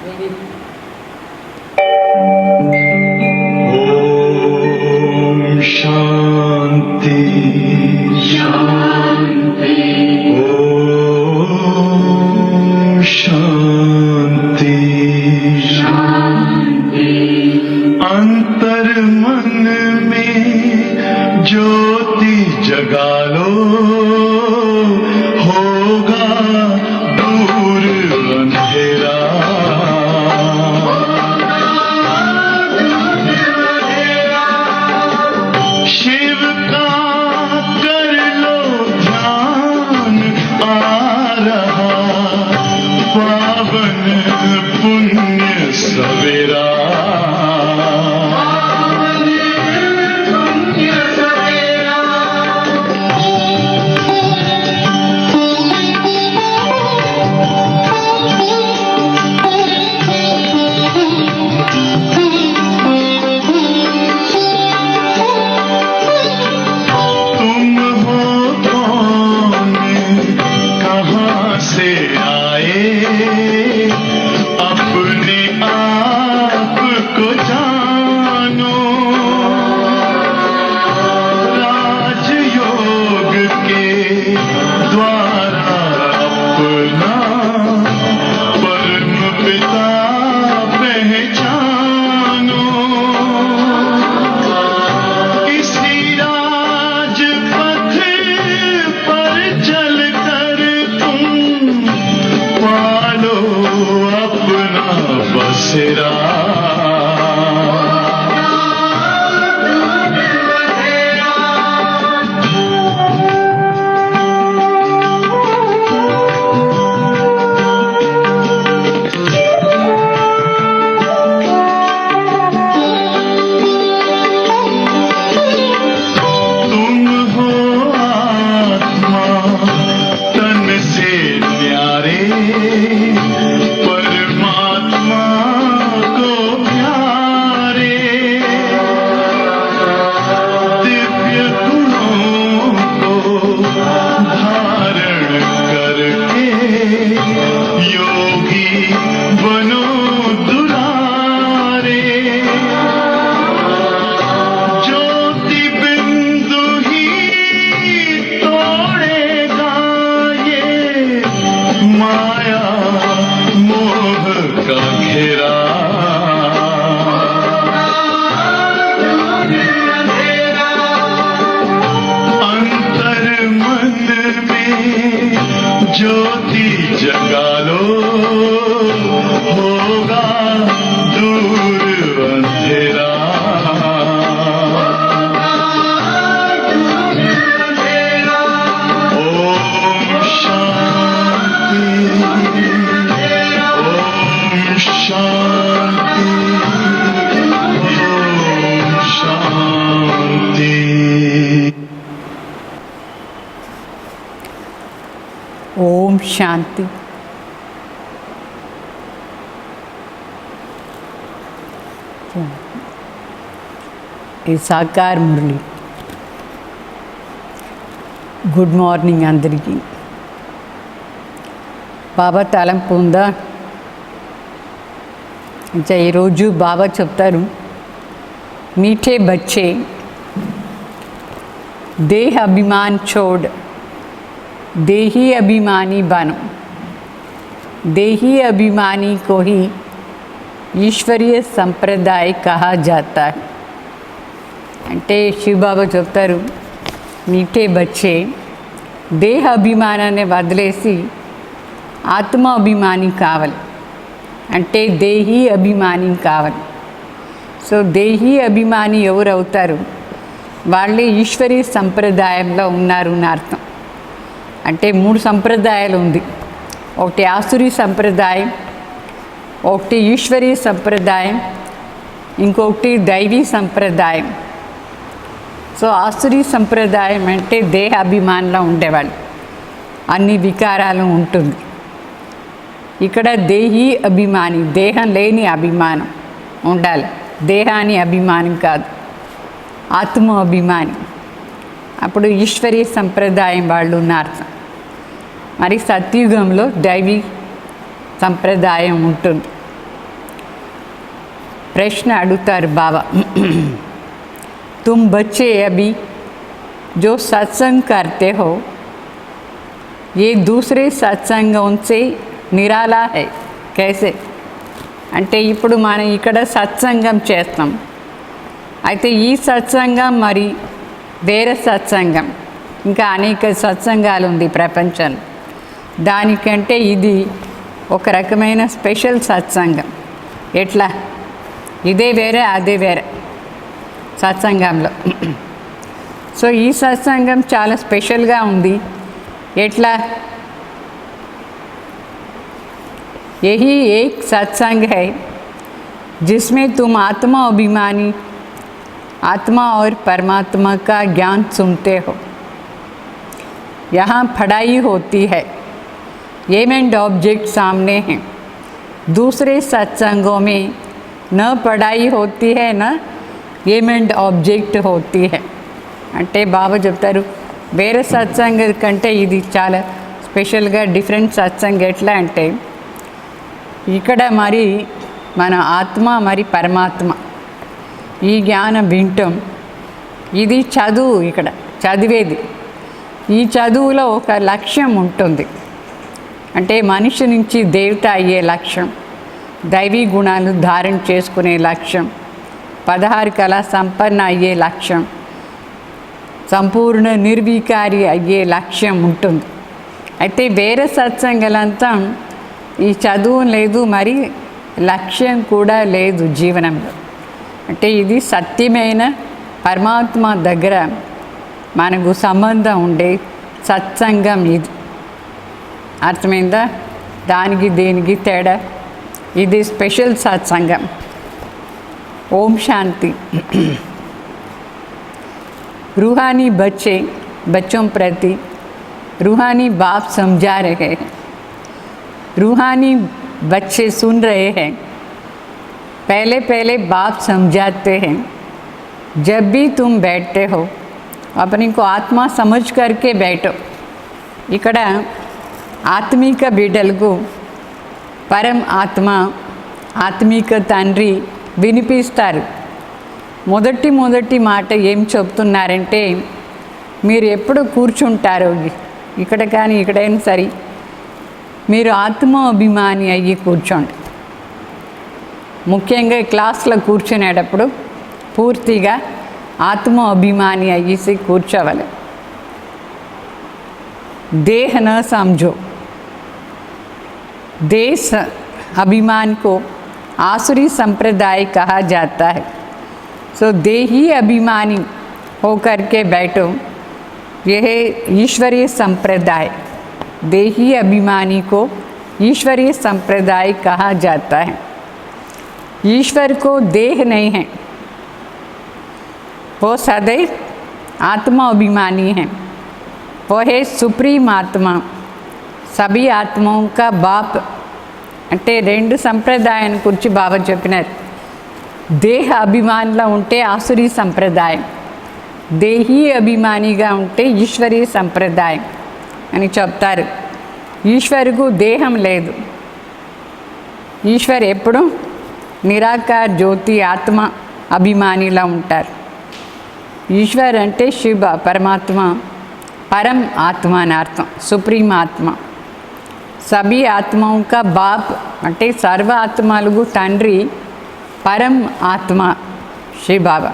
ओम शांति शांति। ओम शांति शांति। अंतर मन में ज्योति जगा लो, होगा दूर अंधेरा। शिव का कर लो ध्यान, आ रहा पावन पुण्य सवेरा। अपने आप को जानो, राजयोग के द्वारा अपना परम पिता पहचानो। इसी राजपथ पर चलकर तुम पालो अपना बसेरा। तुम हो आत्मा तन से प्यारे, परमात्मा को प्यारे। दिव्य गुणों को धारण करके योगी बनो दुलारे। ज्योति बिंदु ही तोड़ेगा ये माया मोह का घेरा। अंतर मन में ज्योति जगा लो, होगा दूर अंधेरा। ओम शांति ओम शांति ओम शांति। ओम शांति। ఈ సాకార్ మురళి. గుడ్ మార్నింగ్ అందరికీ. బాబా తలంపు ఉందా? ఇంకా ఈరోజు బాబా చెప్తారు, मीठे बच्चे देह अभिमान छोड़ देही अभिमानी बनो। देही अभिमानी को ही ईश्वरीय संप्रदाय कहा जाता है। అంటే శివబాబా చెప్తారు, మీఠే బచ్చే దేహ అభిమానాన్ని వదిలేసి ఆత్మ అభిమాని కావాలి, అంటే దేహీ అభిమాని కావాలి. సో దేహీ అభిమాని ఎవరు అవుతారు? వాళ్ళే ఈశ్వరీయ సంప్రదాయంలో ఉన్నారు అని అర్థం. అంటే 3 సంప్రదాయాలు ఉంది. ఒకటి ఆసురీ సంప్రదాయం, ఒకటి ఈశ్వరీయ సంప్రదాయం, ఇంకొకటి దైవీ సంప్రదాయం. సో ఆసురీ సంప్రదాయం అంటే దేహ అభిమానంలో ఉండేవాళ్ళు, అన్ని వికారాలు ఉంటుంది. ఇక్కడ దేహీ అభిమాని, దేహం లేని అభిమానం ఉండాలి. దేహాన్ని అభిమానం కాదు, ఆత్మ అభిమాని. అప్పుడు ఈశ్వరీయ సంప్రదాయం వాళ్ళు ఉన్నారు. మరి సత్యుగంలో దైవీ సంప్రదాయం ఉంటుంది. प्रश्न अड़ुतार बाबा तुम बच्चे अभी जो सत्संग करते हो ये दूसरे सत्संगों से निराला है कैसे అంటే ఇప్పుడు మనం ఇక్కడ సత్సంగం చేస్తాం అయితే ఈ సత్సంగం మరి వేరే సత్సంగం ఇంకా అనేక సత్సంగాలు ఉంది ప్రపంచంలో దానికంటే ఇది ఒక రకమైన స్పెషల్ సత్సంగం ఎట్లా ఇదే వేరే అదే వేరే సత్సంగంలో సో ఈ సత్సంగం చాలా స్పెషల్గా ఉంది ఎట్లా यही एक सत्संग है जिसमें तुम आत्मा अभिमानी आत्मा और परमात्मा का ज्ञान सुनते हो। यहाँ पढ़ाई होती है एम एंड ऑब्जेक्ट सामने हैं। दूसरे सत्संगों में न पढ़ाई होती है न एम एंड ऑब्जेक्ट होती है। అంటే బాబా చెప్తారు వేరే సత్సంగ కంటే ఇది చాలా స్పెషల్గా డిఫరెంట్ సత్సంగ్ ఎట్లా అంటే ఇక్కడ మరి మన ఆత్మ మరి పరమాత్మ ఈ జ్ఞానం వింటాం ఇది చదువు ఇక్కడ చదివేది ఈ చదువులో ఒక లక్ష్యం ఉంటుంది అంటే మనిషి నుంచి దేవత అయ్యే లక్ష్యం దైవీ గుణాలు ధారణ చేసుకునే లక్ష్యం 16 కళా సంపన్న అయ్యే లక్ష్యం సంపూర్ణ నిర్వికారి అయ్యే లక్ష్యం ఉంటుంది అయితే వేరే సత్సంగాలంతా ఈ చదువు లేదు మరి లక్ష్యం కూడా లేదు జీవనంలో అంటే ఇది సత్యమైన పరమాత్మ దగ్గర మనకు సంబంధం ఉండే సత్సంగం ఇది అర్థమైందా దానికి దేనికి తేడా ఇది స్పెషల్ సత్సంగం ఓం శాంతి रूहानी बच्चों प्रति रूहानी बाप समझा रहे हैं रूहानी बच्चे सुन रहे हैं पहले पहले बाप समझाते हैं जब भी तुम बैठते हो अपने को आत्मा समझ करके बैठो ఇక్కడ ఆత్మిక బిడ్డలకు పరం ఆత్మ ఆత్మిక తండ్రి వినిపిస్తారు మొదటి మాట ఏం చెప్తున్నారంటే మీరు ఎప్పుడు కూర్చుంటారో ఇక్కడ కానీ ఇక్కడైనా సరే మీరు ఆత్మ అభిమాని అయ్యి కూర్చోండి ముఖ్యంగా క్లాస్లో కూర్చునేటప్పుడు పూర్తిగా ఆత్మ అభిమాని అయ్యేసి కూర్చోవాలి देह न समझो देश अभिमान को आसुरी संप्रदाय कहा जाता है सो देही अभिमानी होकर के बैठो यह ईश्वरीय संप्रदाय देही अभिमानी को ईश्वरीय संप्रदाय कहा जाता है ईश्वर को देह नहीं है वो सदैव आत्मा अभिमानी है वो है सुप्रीम आत्मा सभी आत्माओं का बाप అంటే రెండు సంప్రదాయాన్ని గురించి బాబా చెప్పినారు దేహ అభిమానిలా ఉంటే ఆసురీ సంప్రదాయం దేహీ అభిమానిగా ఉంటే ఈశ్వరీయ సంప్రదాయం అని చెప్తారు ఈశ్వరుకు దేహం లేదు ఈశ్వర్ ఎప్పుడు నిరాకార జ్యోతి ఆత్మ అభిమానిలా ఉంటారు ఈశ్వర్ అంటే శివ పరమాత్మ परम आत्मा नार्थम सुप्रीम आत्मा सभी आत्माओं का बाप అంటే सर्व आत्मालुगु तंड्री परम आत्मा श्री बाबा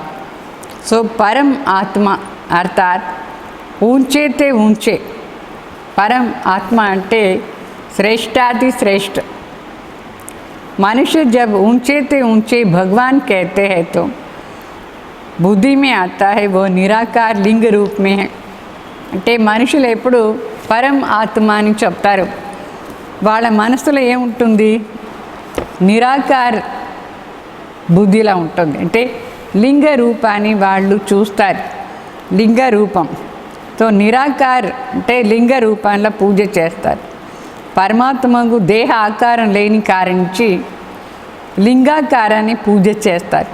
सो परम आत्मा अर्थात ऊंचे ते ऊंचे परम आत्मा అంటే श्रेष्ठाति श्रेष्ठ मनुष्य जब ऊंचे ते ऊंचे भगवान कहते हैं तो बुद्धि में आता है वो निराकार लिंग रूप में है అంటే మనుషులు ఎప్పుడు పరం ఆత్మ అని చెప్తారు వాళ్ళ మనసులో ఏముంటుంది నిరాకార బుద్ధిలా ఉంటుంది అంటే లింగ రూపాన్ని వాళ్ళు చూస్తారు లింగ రూపం తో నిరాకార అంటే లింగ రూపంలో పూజ చేస్తారు పరమాత్మకు దేహ ఆకారం లేని కారణించి లింగాకారాన్ని పూజ చేస్తారు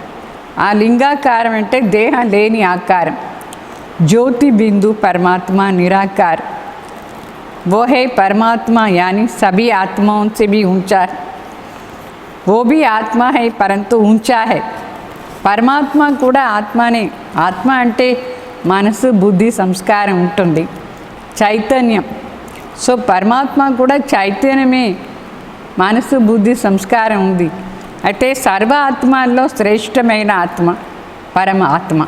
ఆ లింగాకారం అంటే దేహం లేని ఆకారం ज्योति बिंदु परमात्मा निराकार वो है परमात्मा यानी सभी आत्माओं से भी ऊंचा है वो भी आत्मा है परंतु ऊंचा है. పరమాత్మ కూడా ఆత్మనే. ఆత్మ అంటే మనసు బుద్ధి సంస్కారం ఉంటుంది, చైతన్యం. సో పరమాత్మ కూడా చైతన్యమే, మనసు బుద్ధి సంస్కారం ఉంది. అయితే సర్వ ఆత్మల్లో శ్రేష్టమైన ఆత్మ పరమాత్మ.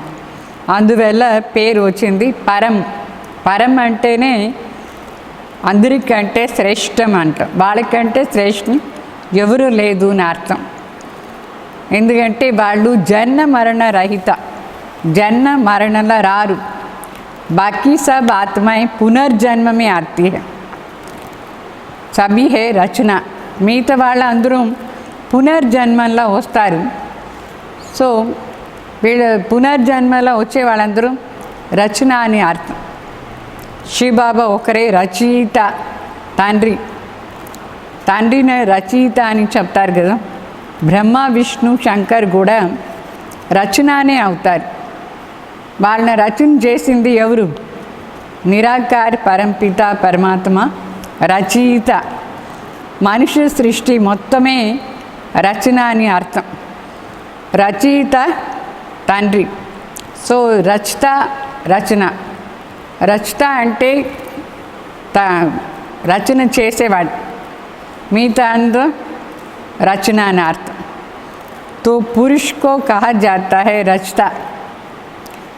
అందువల్ల పేరు వచ్చింది పరం. పరం అంటేనే అందరికంటే శ్రేష్టం అంట. వాళ్ళకంటే శ్రేష్టం ఎవరు లేదు అని అర్థం. ఎందుకంటే వాళ్ళు జన్మ మరణ రహిత, జన్మ మరణల రారు. బాకీ సబ్ ఆత్మాయే పునర్జన్మ మే ఆती है. సభీ హే రచన. మిగతా వాళ్ళందరూ పునర్జన్మలో వస్తారు. సో వీళ్ళ పునర్జన్మలో వచ్చే వాళ్ళందరూ రచన అని అర్థం. శివబాబా ఒకరే రచయిత, తండ్రి. తండ్రిని రచయిత అని చెప్తారు కదా. బ్రహ్మ విష్ణు శంకర్ కూడా రచననే అవుతారు. వాళ్ళని రచన చేసింది ఎవరు? నిరాకార్ పరంపిత పరమాత్మ రచయిత. మనుష్య సృష్టి మొత్తమే రచన అని అర్థం. రచయిత తండ్రి. సో రచత రచన. రచత అంటే రచన చేసేవాడు, మిగతా అందరూ रचना न अर्थ. तो पुरुष को कहा जाता है रचता.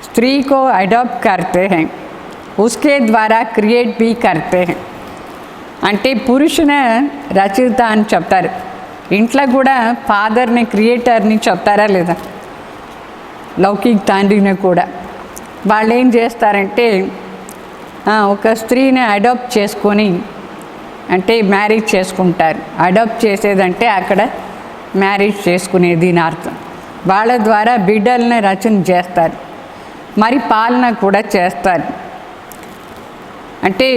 स्त्री को अडॉप्ट करते हैं, उसके द्वारा क्रिएट भी करते हैं. అంటే పురుషుని రచయిత అని చెప్తారు. ఇంట్లో కూడా ఫాదర్ని క్రియేటర్ని చెప్తారా లేదా? లౌకిక తండ్రిని కూడా. వాళ్ళు ఏం చేస్తారంటే ఒక స్త్రీని అడాప్ట్ చేసుకొని అంటే మ్యారేజ్ చేసుకుంటారు. అడాప్ట్ చేసేదంటే అక్కడ మ్యారేజ్ చేసుకునేది అని అర్థం. వాళ్ళ ద్వారా బిడ్డల్ని రచన చేస్తారు, మరి పాలన కూడా చేస్తారు. అంటే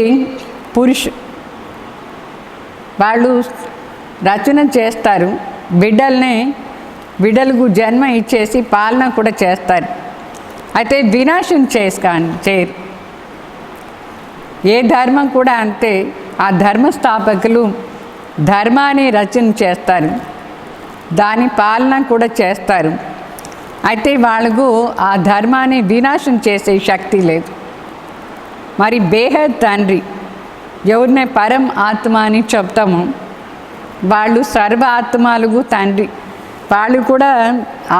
వాళ్ళు రచన చేస్తారు, బిడ్డలకు జన్మ ఇచ్చేసి పాలన కూడా చేస్తారు. అయితే వినాశం చేయరు. ఏ ధర్మం కూడా అంతే. ఆ ధర్మస్థాపకులు ధర్మాన్ని రచన చేస్తారు, దాని పాలన కూడా చేస్తారు. అయితే వాళ్ళకు ఆ ధర్మాన్ని వినాశం చేసే శక్తి లేదు. మరి బేహద్ తండ్రి, ఎవరినే పరం ఆత్మ అని చెప్తామో వాళ్ళు సర్వ ఆత్మలకు తండ్రి. వాళ్ళు కూడా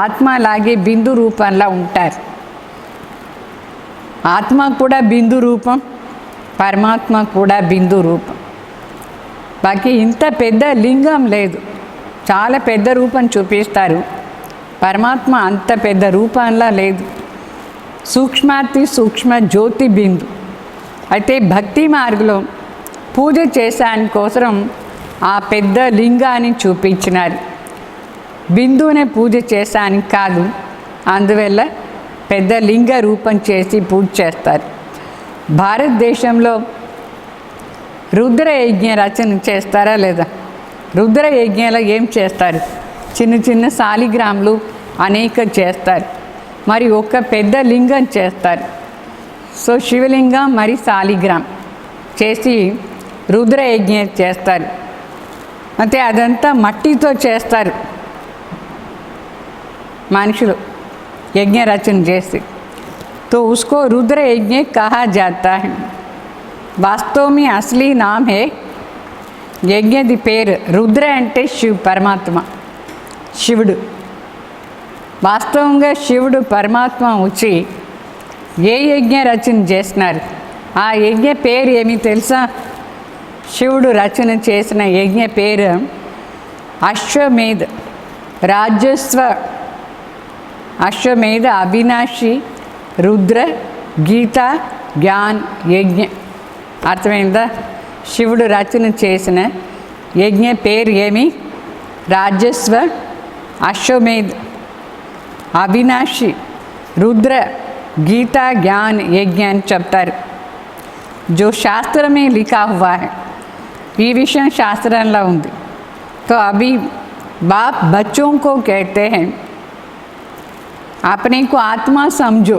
ఆత్మలాగే బిందు రూపంలో ఉంటారు. ఆత్మ కూడా బిందు రూపం, పరమాత్మ కూడా బిందు రూపం. బాకీ ఇంత పెద్ద లింగం లేదు, చాలా పెద్ద రూపం చూపిస్తారు. పరమాత్మ అంత పెద్ద రూపంలా లేదు, సూక్ష్మాతి సూక్ష్మ జ్యోతి బిందు. అయితే భక్తి మార్గంలో పూజ చేసాని కోసం ఆ పెద్ద లింగాన్ని చూపించినారు. బిందువునే పూజ చేసాని కాదు. అందువల్ల పెద్ద లింగ రూపం చేసి పూజ చేస్తారు. భారతదేశంలో రుద్రయజ్ఞ రచన చేస్తారా లేదా? రుద్రయజ్ఞలో ఏం చేస్తారు? చిన్న చిన్న శాలిగ్రాములు అనేక చేస్తారు, మరి ఒక పెద్ద లింగం చేస్తారు. సో శివలింగం మరి శాలిగ్రామ్ చేసి రుద్రయజ్ఞ చేస్తారు. అంటే అదంతా మట్టితో చేస్తారు మనుషులు యజ్ఞ రచన చేసి. तो उसको रुद्र यज्ञ कहा जाता है. वास्तव में असली नाम है యజ్ఞది పేరు రుద్ర అంటే పరమాత్మ, శివుడు. వాస్తవంగా శివుడు పరమాత్మ వచ్చి ఏ యజ్ఞ రచన చేసినారు? ఆ యజ్ఞ పేరు ఏమి తెలుసా? శివుడు రచన చేసిన యజ్ఞ పేరు అశ్వమేధ రాజస్వ. అశ్వమేధ అవినాశి రుద్ర గీత జ్ఞాన్ యజ్ఞ. అర్థమైందా? శివుడు రచన చేసిన యజ్ఞ పేరు ఏమి? రాజస్వ, అశ్వమేధ, అవినాశి, రుద్ర, గీతా ज्ञान यज्ञ అని చెప్తారు. जो शास्त्र में लिखा हुआ है, ये विषय शास्त्రంలో ఉంది. तो अभी बाप बच्चों को कहते हैं अपने को आत्मा समझो,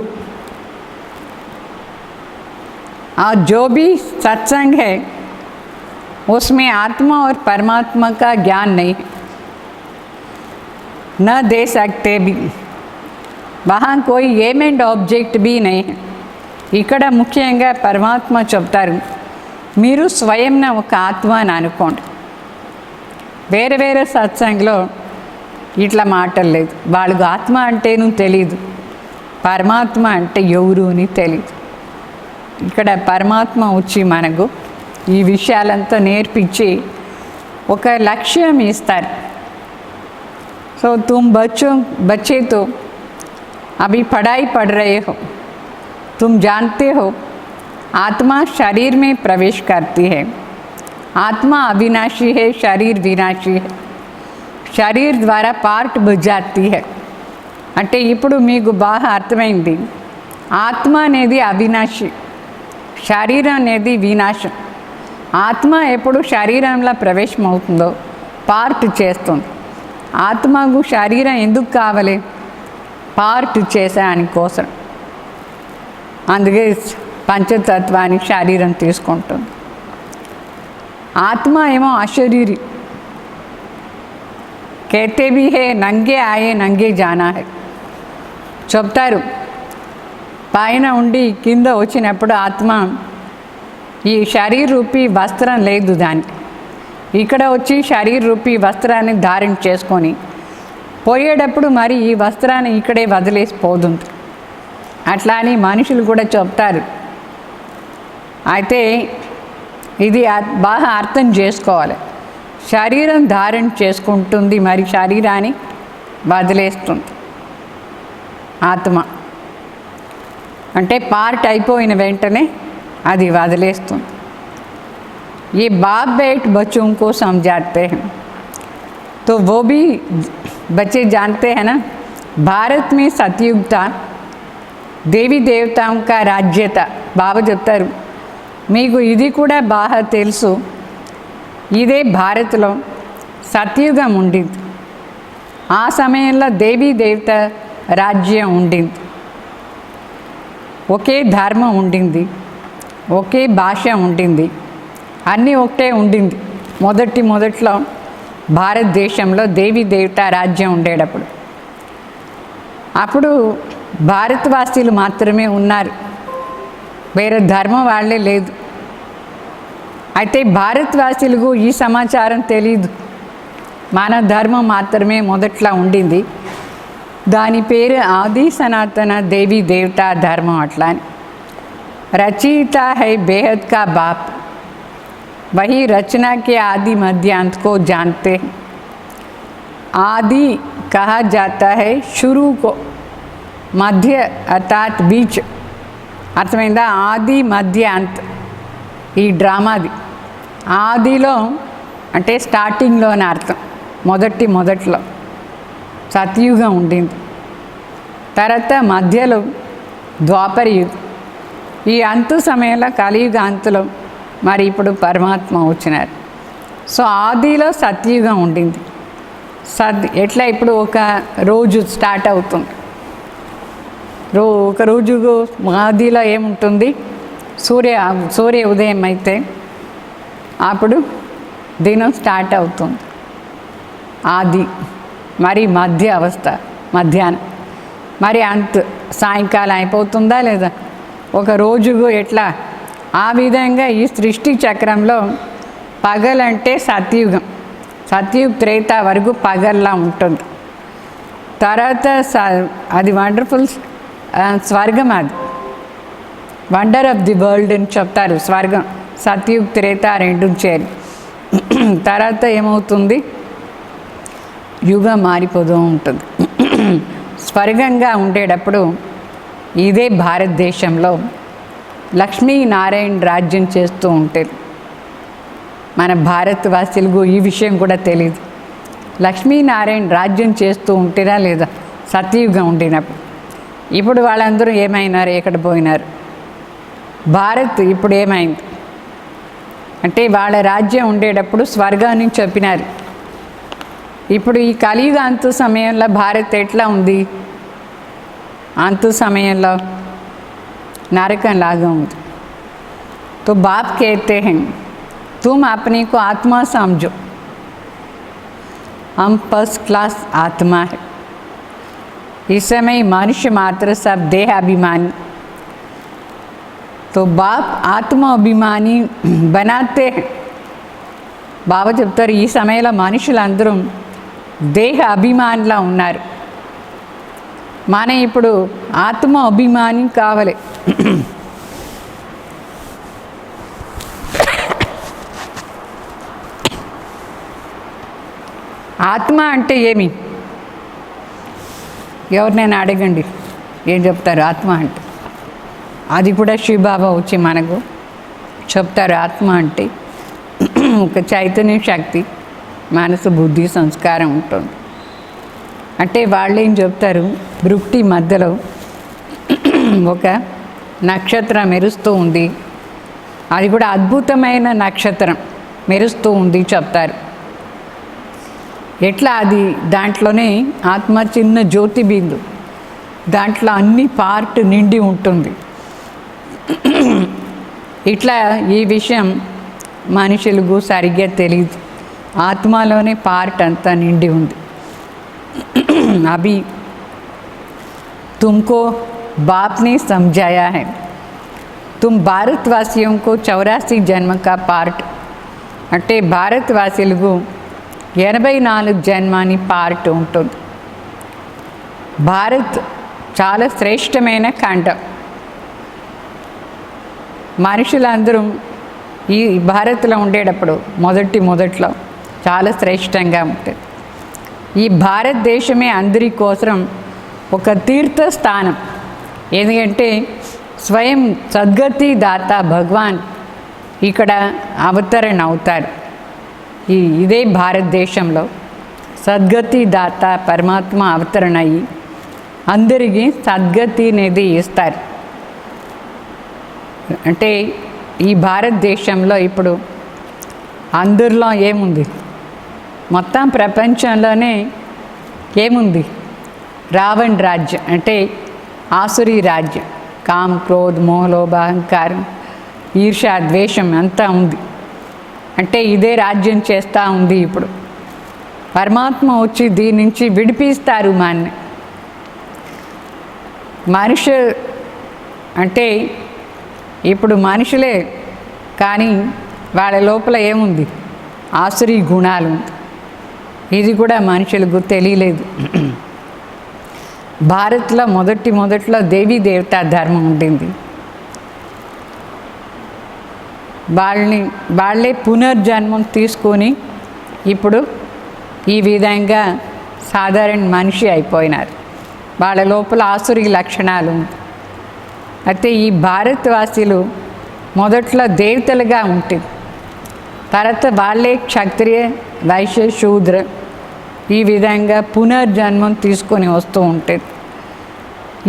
और जो भी सत्संग है उसमें आत्मा और परमात्मा का ज्ञान नहीं है. न दे सकते भी, वहाँ कोई एम एंड ऑब्जेक्ट भी नहीं है. ఇక్కడ ముఖ్యంగా పరమాత్మ చెప్తారు, మీరు స్వయంన ఒక ఆత్మ అని అనుకోండి. వేరే వేరే సత్సంగంలో ఇట్లా మాటలు లేదు. వాళ్ళకు ఆత్మ అంటేనూ తెలీదు, పరమాత్మ అంటే ఎవరు అని తెలీదు. ఇక్కడ పరమాత్మ వచ్చి మనకు ఈ విషయాలంతా నేర్పించి ఒక లక్ష్యం ఇస్తారు. సో तुम बच्चे तो अभी पढ़ाई पढ़ रहे हो, तुम जानते हो आत्मा शरीर में प्रवेश करती है. आत्मा अविनाशी है, शरीर विनाशी है. శరీర్ ద్వారా పార్ట్ బుజాతి హై అంటే ఇప్పుడు మీకు బాగా అర్థమైంది. ఆత్మ అనేది అవినాశి, శరీరం అనేది వినాశం. ఆత్మ ఎప్పుడు శరీరంలో ప్రవేశం అవుతుందో పార్ట్ చేస్తుంది. ఆత్మకు శరీరం ఎందుకు కావాలి? పార్ట్ చేసేదాని కోసం. అందుకే పంచతత్వానికి శరీరం తీసుకుంటుంది. ఆత్మ ఏమో అశరీరి. कहते भी है नंगे आए नंगे जाना है చెప్తారు. పైన ఉండి కింద వచ్చినప్పుడు ఆత్మ ఈ శరీర రూపీ వస్త్రం లేదు దానికి. ఇక్కడ వచ్చి శరీర రూపీ వస్త్రాన్ని ధారణ చేసుకొని పోయేటప్పుడు మరి ఈ వస్త్రాన్ని ఇక్కడే వదిలేసిపోతుంది. అట్లా అని మనుషులు కూడా చెప్తారు. అయితే ఇది బాగా అర్థం చేసుకోవాలి. శరీరం ధారణ చేసుకుంటుంది, మరి శరీరాన్ని వదిలేస్తుంది. ఆత్మ అంటే పార్ట్ అయిపోయిన వెంటనే అది వదిలేస్తుంది. ये बाप बेट बच्चों को समझाते हैं तो वो भी बच्चे जानते हैं ना. भारत में सतयुग था, देवी देवताओं का राज्य था. బాబా చెప్తారు, మీకు ఇది కూడా బాగా తెలుసు. ఇదే భారత్లో సత్యుగం ఉండింది. ఆ సమయంలో దేవీ దేవత రాజ్యం ఉండింది. ఒకే ధర్మం ఉండింది, ఒకే భాష ఉండింది, అన్నీ ఒకటే ఉండింది. మొదట్లో భారతదేశంలో దేవీ దేవత రాజ్యం ఉండేటప్పుడు అప్పుడు భారతవాసీలు మాత్రమే ఉన్నారు, వేరే ధర్మం వాళ్ళే లేదు. అయితే భారతవాసీలకు ఈ సమాచారం తెలీదు. మన ధర్మం మాత్రమే మొదట్లో ఉండింది. దాని పేరు ఆది సనాతన దేవీ దేవతా ధర్మం. అట్లా అని రచయిత హై బేహద్ కా బాప్, वही रचना के आदि मध्य अंत को जानते हैं. आदि कहा जाता है शुरू को, मध्य अर्थात बीच. అర్థమైందా? ఆది మధ్య అంత్ ఈ డ్రామాది. ఆదిలో అంటే స్టార్టింగ్లో అని అర్థం. మొదట్లో సత్యుగం ఉండింది. తర్వాత మధ్యలో ద్వాపర యుగం. ఈ అంతు సమయంలో కలియుగ అంతులో మరి ఇప్పుడు పరమాత్మ వచ్చినారు. సో ఆదిలో సత్యుగం ఉండింది. ఎట్లా ఇప్పుడు ఒక రోజు స్టార్ట్ అవుతుంది. ఒక రోజు ఆదిలో ఏముంటుంది? సూర్య ఉదయం అయితే అప్పుడు దినం స్టార్ట్ అవుతుంది. ఆది మరి మధ్య అవస్థ మధ్యాహ్నం, మరి అంత్ సాయంకాలం అయిపోతుందా లేదా? ఒక రోజుకు ఎట్లా ఆ విధంగా ఈ సృష్టి చక్రంలో పగలంటే సత్యుగం, సత్యుగ త్రేత వరకు పగల్లా ఉంటుంది. తర్వాత అది వండర్ఫుల్ స్వర్గం, అది వండర్ ఆఫ్ ది వరల్డ్ అని చెప్తారు. స్వర్గం సత్యుగ త్రేత రెండు చేరి తర్వాత ఏమవుతుంది? యుగం మారిపోతూ ఉంటుంది. స్వర్గంగా ఉండేటప్పుడు ఇదే భారతదేశంలో లక్ష్మీనారాయణ రాజ్యం చేస్తూ ఉంటారు. మన భారతవాసులకు ఈ విషయం కూడా తెలియదు. లక్ష్మీనారాయణ రాజ్యం చేస్తూ ఉంటారా లేదా సత్యయుగం ఉండినప్పుడు? ఇప్పుడు వాళ్ళందరూ ఏమైనారు? ఎక్కడ పోయినారు? భారత్ ఇప్పుడు ఏమైంది అంటే వాళ్ళ రాజ్యం ఉండేటప్పుడు స్వర్గాన్ని చెప్పినారు. ఇప్పుడు ఈ కలియుగ అంతు సమయంలో భారత్ ఎట్లా ఉంది? అంతు సమయంలో नरकन लागा ఉంది. तो बाप कहते हैं तुम अपने को आत्मा समझो, हम फर्स्ट क्लास आत्मा है. इस समय मनुष्य मात्र सब देहाभिमानी, तो बाप आत्मा अभिमानी बनाते हैं. బాబా చెప్తారు ఈ సమయంలో మనుషులందరూ దేహ అభిమానిలా ఉన్నారు. మన ఇప్పుడు ఆత్మ అభిమాని కావాలి. ఆత్మ అంటే ఏమి? ఎవరినైనా అడగండి ఏం చెప్తారు ఆత్మ అంటే. అది కూడా శివబాబా వచ్చి మనకు చెప్తారు. ఆత్మ అంటే ఒక చైతన్య శక్తి, మనసు, బుద్ధి, సంస్కారం ఉంటుంది. అంటే వాళ్ళు ఏం చెప్తారు, భృక్టి మధ్యలో ఒక నక్షత్రం మెరుస్తూ ఉంది, అది కూడా అద్భుతమైన నక్షత్రం మెరుస్తూ ఉంది చెప్తారు. ఎట్లా అది దాంట్లోనే ఆత్మ చిన్న జ్యోతి బిందు, దాంట్లో అన్ని పార్ట్ నిండి ఉంటుంది. ఇట్లా ఈ విషయం మనుషులకు సరిగ్గా తెలియదు. ఆత్మలోనే పార్ట్ అంతా నిండి ఉంది. అభి तुमको बाप ने समझाया है, तुम भारतवासियों को 84 जन्म का पार्ट, అంటే భారతవాసులకు 84 జన్మాని పార్ట్ ఉంటుంది. భారత్ చాలా శ్రేష్టమైన ఖండం. మనుషులందరూ ఈ భారత్లో ఉండేటప్పుడు మొదట్లో చాలా శ్రేష్టంగా ఉంటుంది. ఈ భారతదేశమే అందరి కోసం ఒక తీర్థస్థానం. ఎందుకంటే స్వయం సద్గతి దాత భగవాన్ ఇక్కడ అవతరణ అవుతారు. ఇదే భారతదేశంలో సద్గతి దాత పరమాత్మ అవతరణ అయ్యి అందరికీ సద్గతి అనేది ఇస్తారు. అంటే ఈ భారతదేశంలో ఇప్పుడు అందరిలో ఏముంది, మొత్తం ప్రపంచంలోనే ఏముంది, రావణ్ రాజ్యం అంటే ఆసురీ రాజ్యం. కామ్, క్రోధ్, మోహలోభ, అహంకారం, ఈర్ష, ద్వేషం అంతా ఉంది. అంటే ఇదే రాజ్యం చేస్తూ ఉంది. ఇప్పుడు పరమాత్మ వచ్చి దీని నుంచి విడిపిస్తారు మాన్ని. మనుషు అంటే ఇప్పుడు మనుషులే, కానీ వాళ్ళ లోపల ఏముంది, ఆసురీ గుణాలు ఉంది. ఇది కూడా మనుషులకు తెలియలేదు. భారత్లో మొదట్లో దేవీ దేవతా ధర్మం ఉండింది. వాళ్ళే పునర్జన్మం తీసుకొని ఇప్పుడు ఈ విధంగా సాధారణ మనిషి అయిపోయినారు. వాళ్ళ లోపల ఆసురీ లక్షణాలు. అయితే ఈ భారతవాసులు మొదట్లో దేవతలుగా ఉంటుంది, తర్వాత వాళ్ళే క్షత్రియ, వైశ్య, శూద్ర ఈ విధంగా పునర్జన్మం తీసుకొని వస్తూ ఉంటుంది.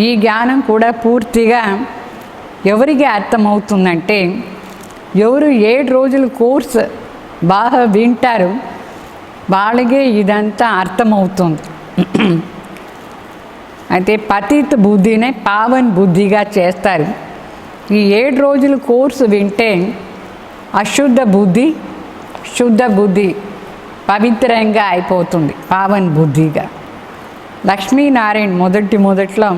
ఈ జ్ఞానం కూడా పూర్తిగా ఎవరికి అర్థమవుతుందంటే, ఎవరు 7 రోజుల కోర్సు బాగా వింటారు వాళ్ళకే ఇదంతా అర్థమవుతుంది. అయితే పతిత బుద్ధినే పావన్ బుద్ధిగా చేస్తారు. ఈ 7 రోజుల కోర్సు వింటే అశుద్ధ బుద్ధి శుద్ధ బుద్ధి పవిత్రంగా అయిపోతుంది, పావన్ బుద్ధిగా. లక్ష్మీనారాయణ మొదట్లో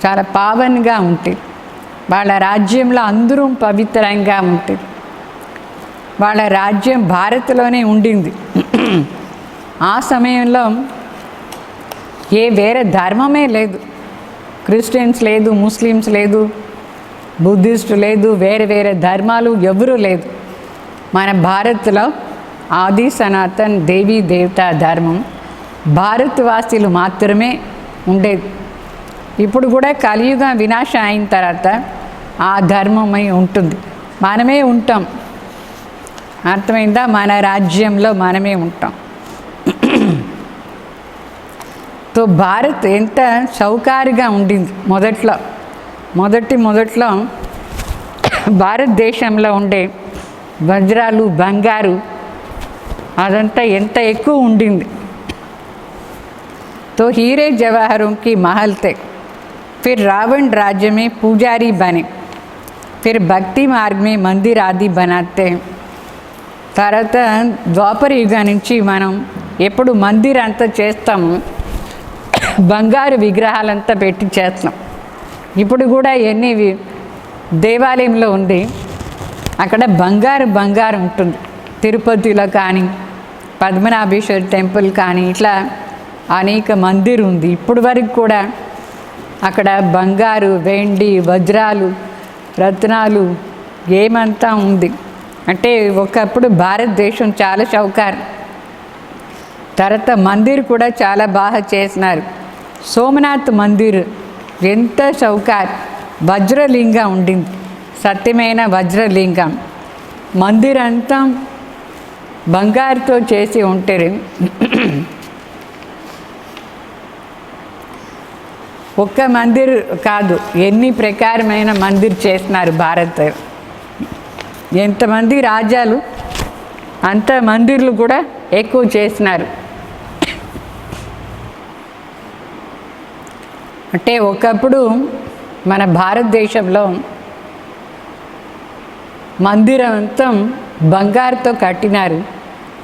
చాలా పావన్గా ఉంటుంది. వాళ్ళ రాజ్యంలో అందరూ పవిత్రంగా ఉంటుంది. వాళ్ళ రాజ్యం భారత్లోనే ఉండింది. ఆ సమయంలో ఏ వేరే ధర్మమే లేదు. క్రిస్టియన్స్ లేదు, ముస్లిమ్స్ లేదు, బుద్ధిస్ట్ లేదు, వేరే ధర్మాలు ఎవరూ లేదు. మన భారత్లో ఆది సనాతన్ దేవీ దేవతా ధర్మం భారతవాసులు మాత్రమే ఉండేది. ఇప్పుడు కూడా కలియుగ వినాశం అయిన తర్వాత ఆ ధర్మమై ఉంటుంది. మనమే ఉంటాం, అర్థమైందా? మన రాజ్యంలో మనమే ఉంటాం. తో భారత్ ఎంత సౌకారుగా ఉండింది మొదట్లో భారతదేశంలో ఉండే వజ్రాలు, బంగారు అదంతా ఎంత ఎక్కువ ఉండింది. तो हीरे जवाहरों की महल थे. फिर रावण राज्य में पुजारी बने. फिर भक्ति मार्ग में मंदिर आदि बनाते हैं. తర్వాత ద్వాపర యుగం నుంచి మనం ఎప్పుడు మందిర్ అంతా చేస్తాము, బంగారు విగ్రహాలంతా పెట్టి చేస్తున్నాం. ఇప్పుడు కూడా ఎన్ని దేవాలయంలో ఉంది, అక్కడ బంగారం ఉంటుంది. తిరుపతిలో కానీ, పద్మనాభేశ్వర టెంపుల్ కానీ, ఇట్లా అనేక మందిర్ ఉంది. ఇప్పుడు వరకు కూడా అక్కడ బంగారు, వెండి, వజ్రాలు, రత్నాలు ఏమంతా ఉంది. అంటే ఒకప్పుడు భారతదేశం చాలా షౌకారు. తర్వాత మందిర్ కూడా చాలా బాగా చేసినారు. సోమనాథ్ మందిర్ ఎంత షౌకార్, వజ్రలింగం ఉండింది, సత్యమైన వజ్రలింగం. మందిర్ అంతా బంగారుతో చేసి ఉంటారు. ఒక్క మందిర్ కాదు, ఎన్ని ప్రకారమైన మందిర్ చేసినారు భారత్. ఎంతమంది రాజ్యాలు అంత మందిర్లు కూడా ఎక్కువ చేసినారు. అంటే ఒకప్పుడు మన భారతదేశంలో మందిరం అంతా బంగారుతో కట్టినారు.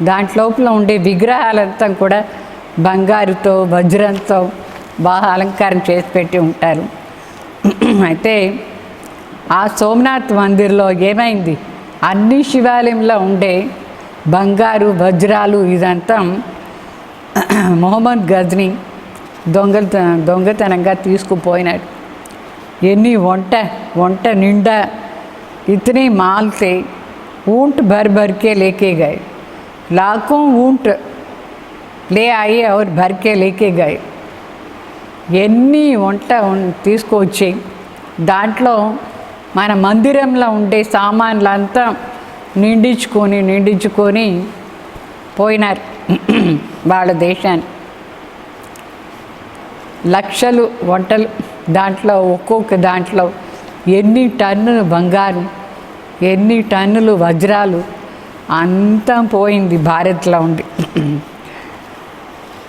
దాంట్లోపల ఉండే విగ్రహాలంతా కూడా బంగారుతో, వజ్రంతో బాగా అలంకారం చేసి పెట్టి ఉంటారు. అయితే ఆ సోమనాథ్ మందిర్లో ఏమైంది, అన్ని శివాలయంలో ఉండే బంగారు, వజ్రాలు ఇదంతా మొహమ్మద్ గజ్నీ దొంగతనంగా తీసుకుపోయినాడు. ఎన్ని వంట నిండా इतने माल थे, ऊँट भर भर के लेके गए, लाखों ऊँट ले आए और भर के लेके गए. ఎన్ని వంట తీసుకొచ్చి దాంట్లో మన మందిరంలో ఉండే సామాన్లంతా నిండించుకొని పోయినారు వాళ్ళ దేశాన్ని. లక్షలు వంటలు, దాంట్లో ఒక్కొక్క దాంట్లో ఎన్ని టన్నులు బంగారు, ఎన్ని టన్నులు వజ్రాలు అంతా పోయింది భారత్లో ఉండి.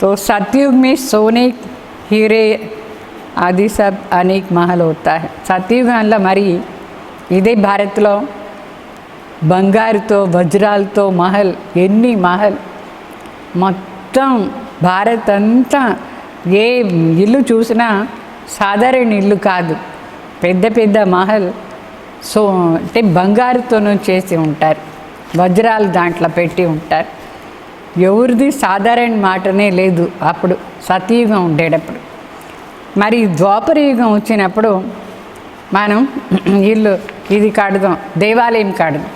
तो सतयुग में सोने हीरे आदि सब अनेक महल होता है. సత్యయుగంలో మరి ఇదే భారత్లో బంగారుతో, వజ్రాలతో మహల్, ఎన్ని మహల్. మొత్తం భారత్ అంతా ఏ ఇల్లు చూసినా సాధారణ ఇల్లు కాదు, పెద్ద పెద్ద మహల్. సో అంటే బంగారుతోనూ చేసి ఉంటారు, వజ్రాలు దాంట్లో పెట్టి ఉంటారు. ఎవరిది సాధారణ మాటనే లేదు అప్పుడు సతయుగం ఉండేటప్పుడు. మరి ద్వాపర యుగం వచ్చినప్పుడు మనం ఇల్లు ఇది కడదాం, దేవాలయం కడదాం.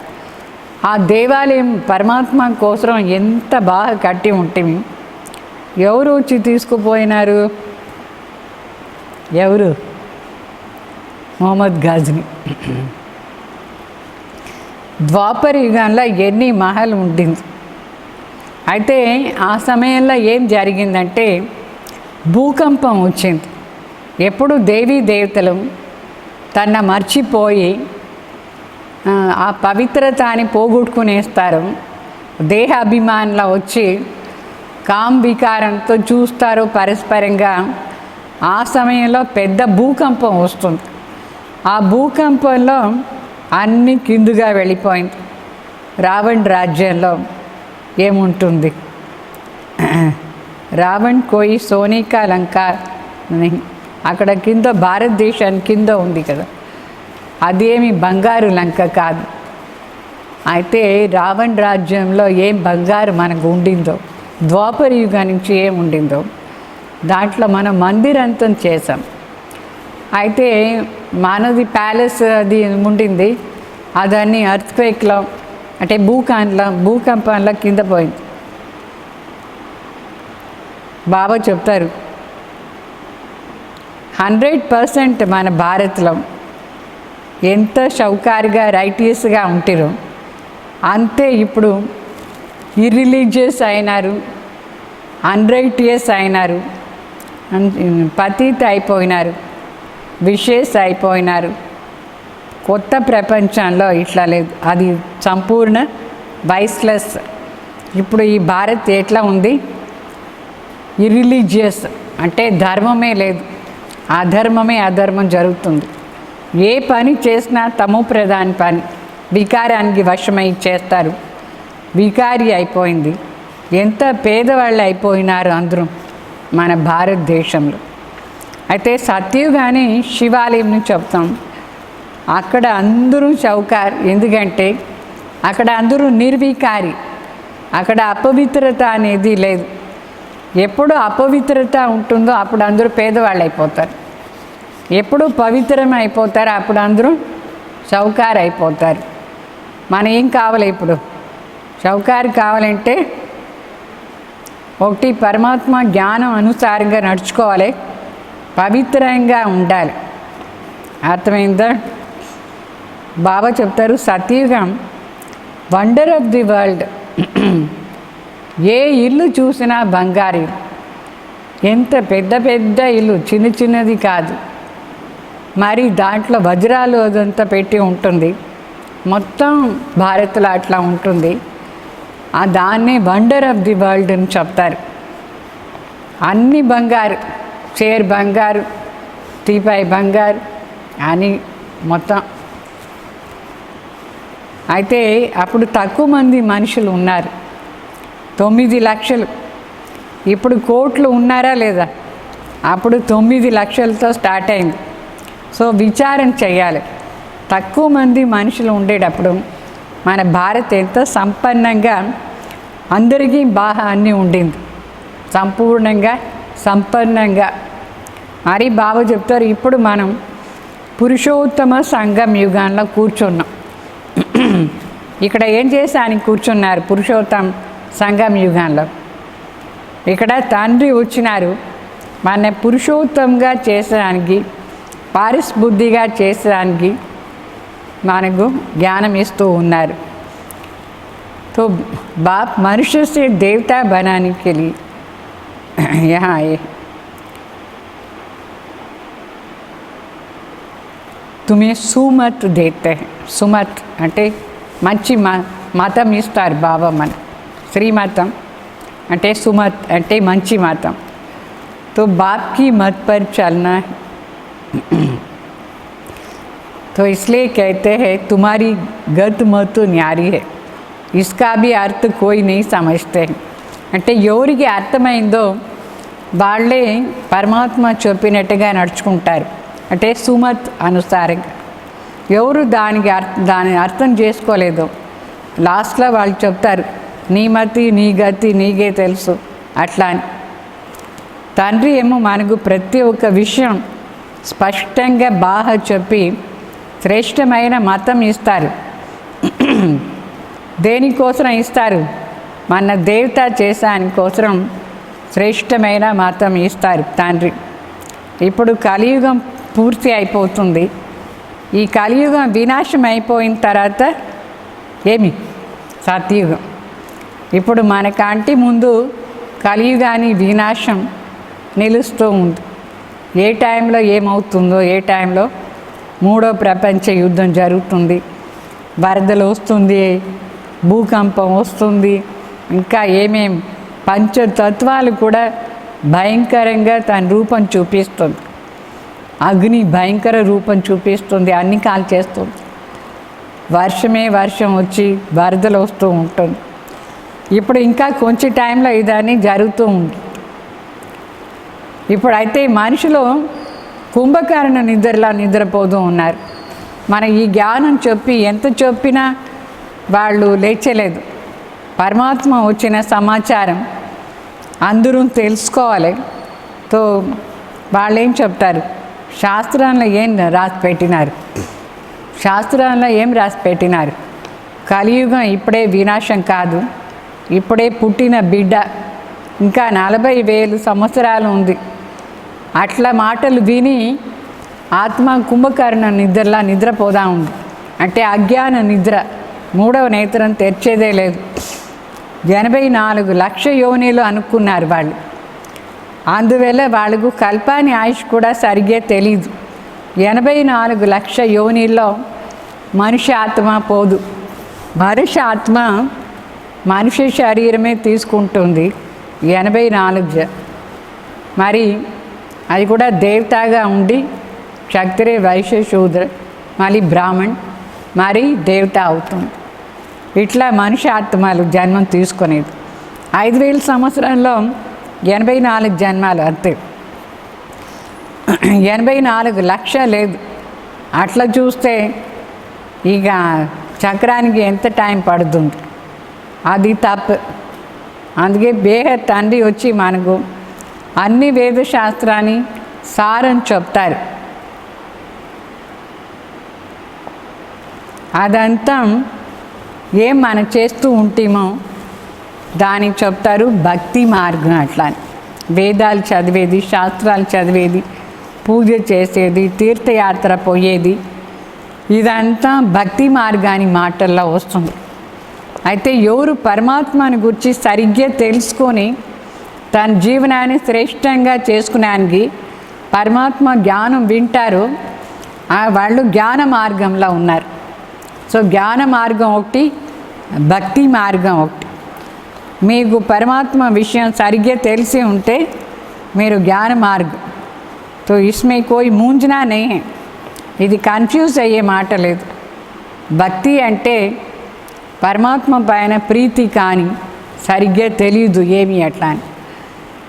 ఆ దేవాలయం పరమాత్మ కోసం ఎంత బాగా కట్టి ఉంటుంది. ఎవరు వచ్చి తీసుకుపోయినారు? ఎవరు? మొహమ్మద్ గజ్నీ. ద్వాపర యుగంలో ఎన్ని మహల్ ఉండింది. అయితే ఆ సమయంలో ఏం జరిగిందంటే భూకంపం వచ్చింది. ఎప్పుడు దేవీ దేవతలు తన మర్చిపోయి ఆ పవిత్రతని పోగొట్టుకునేస్తారు, దేహాభిమానంలో వచ్చి కామ్ వికారంతో చూస్తారు పరస్పరంగా. ఆ సమయంలో పెద్ద భూకంపం వస్తుంది. ఆ భూకంపంలో అన్నీ కిందుగా వెళ్ళిపోయింది. రావణ్ రాజ్యంలో ఏముంటుంది? రావణ్ కోయి సోనికా లంక అక్కడ కింద భారతదేశానికి కింద ఉంది కదా, అదేమి బంగారు లంక కాదు. అయితే రావణ్ రాజ్యంలో ఏం బంగారు మనకు ఉండిందో, ద్వాపర యుగం నుంచి ఏం ఉండిందో దాంట్లో మనం మందిరంతం చేసాం. అయితే మనది ప్యాలెస్ అది ఉండింది, అదన్నీ అర్త్క్వేక్లో అంటే భూకంపంలో కింద పోయింది. బాబా చెప్తారు 100% మన భారత్లో ఎంత షౌకారుగా రైటియస్గా ఉంటారో అంతే ఇప్పుడు ఇర్రిలీజియస్ అయినారు, అన్రైటియస్ అయినారు, పతిత అయిపోయినారు, విశేష అయిపోయినారు. కొత్త ప్రపంచంలో ఇట్లా లేదు, అది సంపూర్ణ వైస్లెస్. ఇప్పుడు ఈ భారత్ ఎట్లా ఉంది? ఇర్రిలీజియస్ అంటే ధర్మమే లేదు, అధర్మం జరుగుతుంది. ఏ పని చేసినా తమో ప్రధాన పని, వికారానికి వశమై చేస్తారు. వికారి అయిపోయింది. ఎంత పేదవాళ్ళు అయిపోయినారు అందరూ. మన భారతదేశంలో. అయితే సత్యుగానే శివాలయంని చెప్తాం. అక్కడ అందరూ చౌకార్, ఎందుకంటే అక్కడ అందరూ నిర్వికారి, అక్కడ అపవిత్రత అనేది లేదు. ఎప్పుడు అపవిత్రత ఉంటుందో అప్పుడు అందరూ పేదవాళ్ళు అయిపోతారు, ఎప్పుడు పవిత్రం అయిపోతారో అప్పుడు అందరూ చౌకార్ అయిపోతారు. మన ఏం కావాలి ఇప్పుడు? చౌకారు కావాలంటే ఒకటి పరమాత్మ జ్ఞానం అనుసారంగా నడుచుకోవాలి, పవిత్రంగా ఉండాలి. అర్థమైందా? బాబా చెప్తారు సత్యుగం వండర్ ఆఫ్ ది వరల్డ్. ఏ ఇల్లు చూసినా బంగారు ఇల్లు, ఎంత పెద్ద పెద్ద ఇల్లు, చిన్న చిన్నది కాదు. మరి దాంట్లో వజ్రాలు అదంతా పెట్టి ఉంటుంది. మొత్తం భారత్లో అట్లా ఉంటుంది. దాన్నే వండర్ ఆఫ్ ది వరల్డ్ అని చెప్తారు. అన్ని బంగారు, చైర్ బంగారు, టీపాయ్ బంగారు అని మొత్తం. అయితే అప్పుడు తక్కువ మంది మనుషులు ఉన్నారు, 9 లక్షలు. ఇప్పుడు కోట్లు ఉన్నారా లేదా? అప్పుడు 9 లక్షలతో స్టార్ట్ అయింది. సో విచారం చేయాలి. తక్కువ మంది మనుషులు ఉండేటప్పుడు మన భారత్ ఎంత సంపన్నంగా, అందరికీ బాగా అన్నీ ఉండింది, సంపూర్ణంగా సంపన్నంగా. మరి బాబా చెప్తారు ఇప్పుడు మనం పురుషోత్తమ సంఘం యుగంలో కూర్చున్నాం. ఇక్కడ ఏం చేశానికి కూర్చున్నారు? పురుషోత్తమ సంఘం యుగంలో ఇక్కడ తండ్రి వచ్చినారు మన పురుషోత్తమంగా చేసడానికి, పారిశుద్ధిగా చేసడానికి మనకు జ్ఞానం ఇస్తూ ఉన్నారు. तो बाप मनुष्य से देवता बनाने के लिए यहाँ आए. तुम्हें सुमत देते हैं. सुमत అంటే మంచి మతం ఇస్తారు బాబా. మన శ్రీమతం అంటే సుమత్ అంటే మంచి మతం. तो बाप की मत पर चलना है. तो इसलिए कहते हैं तुम्हारी गत मत न्यारी है. इसका भी अर्थ कोई नहीं समझते. అంటే ఎవరికి అర్థమైందో వాళ్ళే పరమాత్మ చెప్పినట్టుగా నడుచుకుంటారు. అంటే సుమత్ అనుసారంగా. ఎవరు దాని అర్థం చేసుకోలేదు, లాస్ట్లో వాళ్ళు చెప్తారు నీ మతి నీ గతి నీకే తెలుసు అట్లా అని. తండ్రి ఏమో మనకు ప్రతి ఒక్క విషయం స్పష్టంగా బాగా చెప్పి శ్రేష్టమైన మతం ఇస్తారు. దేనికోసం ఇస్తారు? మన దేవత చేసానికోసం శ్రేష్టమైన మతం ఇస్తారు తండ్రి. ఇప్పుడు కలియుగం పూర్తి అయిపోతుంది. ఈ కలియుగం వినాశం అయిపోయిన తర్వాత ఏమి? సత్యుగం. ఇప్పుడు మన కంటి ముందు కలియుగాని వినాశం నిలుస్తూ ఉంది. ఏ టైంలో ఏమవుతుందో, ఏ టైంలో 3వ ప్రపంచ యుద్ధం జరుగుతుంది, వరదలు వస్తుంది, భూకంపం వస్తుంది, ఇంకా ఏమేం పంచతత్వాలు కూడా భయంకరంగా తన రూపం చూపిస్తుంది. అగ్ని భయంకర రూపం చూపిస్తుంది, అన్ని కాల్ చేస్తుంది. వర్షం వచ్చి వరదలు వస్తూ ఉంటుంది. ఇప్పుడు ఇంకా కొంచెం టైంలో ఇదన్నీ జరుగుతూ ఉంది. ఇప్పుడైతే మనుషులు కుంభకర్ణ నిద్రలా నిద్రపోతూ ఉన్నారు. మన ఈ జ్ఞానం చెప్పి ఎంత చెప్పినా వాళ్ళు లేచలేదు. పరమాత్మ వచ్చిన సమాచారం అందరూ తెలుసుకోవాలి. తో వాళ్ళు ఏం చెప్తారు? శాస్త్రాల్లో ఏం రాసి పెట్టినారు? శాస్త్రాల్లో ఏం రాసి పెట్టినారు? కలియుగం ఇప్పుడే వినాశం కాదు, ఇప్పుడే పుట్టిన బిడ్డ, ఇంకా 40,000 సంవత్సరాలు ఉంది. అట్లా మాటలు విని ఆత్మ కుంభకర్ణ నిద్రలా నిద్రపోదా ఉంది. అంటే అజ్ఞాన నిద్ర, 3వ నేత్రం తెరిచేదే లేదు. 84 లక్ష యోనిలు అనుకున్నారు వాళ్ళు. అందువల్ల వాళ్ళకు కల్పాని ఆయుష్ కూడా సరిగ్గా తెలీదు. 84 లక్ష యోనిల్లో మనిషి ఆత్మ పోదు. మనిషి ఆత్మ మనిషి శరీరమే తీసుకుంటుంది 84. మరి అది కూడా దేవతగా ఉండి క్షత్రియ వైశ్య శూద్ర మళ్ళీ బ్రాహ్మణ్ మరి దేవత అవుతుంది. ఇట్లా మనిషి ఆత్మలు జన్మం తీసుకునేది. 5,000 సంవత్సరంలో 84 జన్మాలు అంతే. 84 లక్షలు లేదు. అట్లా చూస్తే ఇక చక్రానికి ఎంత టైం పడుతుంది? అది తప్పు. అందుకే బేహద్ తండ్రి వచ్చి మనకు అన్ని వేదశాస్త్రాన్ని సారం చెప్తారు. అదంతా ఏం మనం చేస్తూ ఉంటామో దానికి చెప్తారు భక్తి మార్గం. అట్లా వేదాలు చదివేది, శాస్త్రాలు చదివేది, పూజ చేసేది, తీర్థయాత్ర పోయేది, ఇదంతా భక్తి మార్గాని మాటల్లో వస్తుంది. అయితే ఎవరు పరమాత్మని గురించి సరిగ్గా తెలుసుకొని తన జీవనాన్ని శ్రేష్టంగా చేసుకునేందుకు పరమాత్మ జ్ఞానం వింటారు, వాళ్ళు జ్ఞాన మార్గంలో ఉన్నారు. సో జ్ఞాన మార్గం ఒకటి, భక్తి మార్గం ఒకటి. మీకు పరమాత్మ విషయం సరిగ్గా తెలిసి ఉంటే మీరు జ్ఞాన మార్గం. तो इसमें कोई मूंझना नहीं है. ఇది కన్ఫ్యూజ్ అయ్యే మాట లేదు. భక్తి అంటే పరమాత్మ పైన ప్రీతి కానీ సరిగ్గా తెలియదు ఏమి అట్లా అని.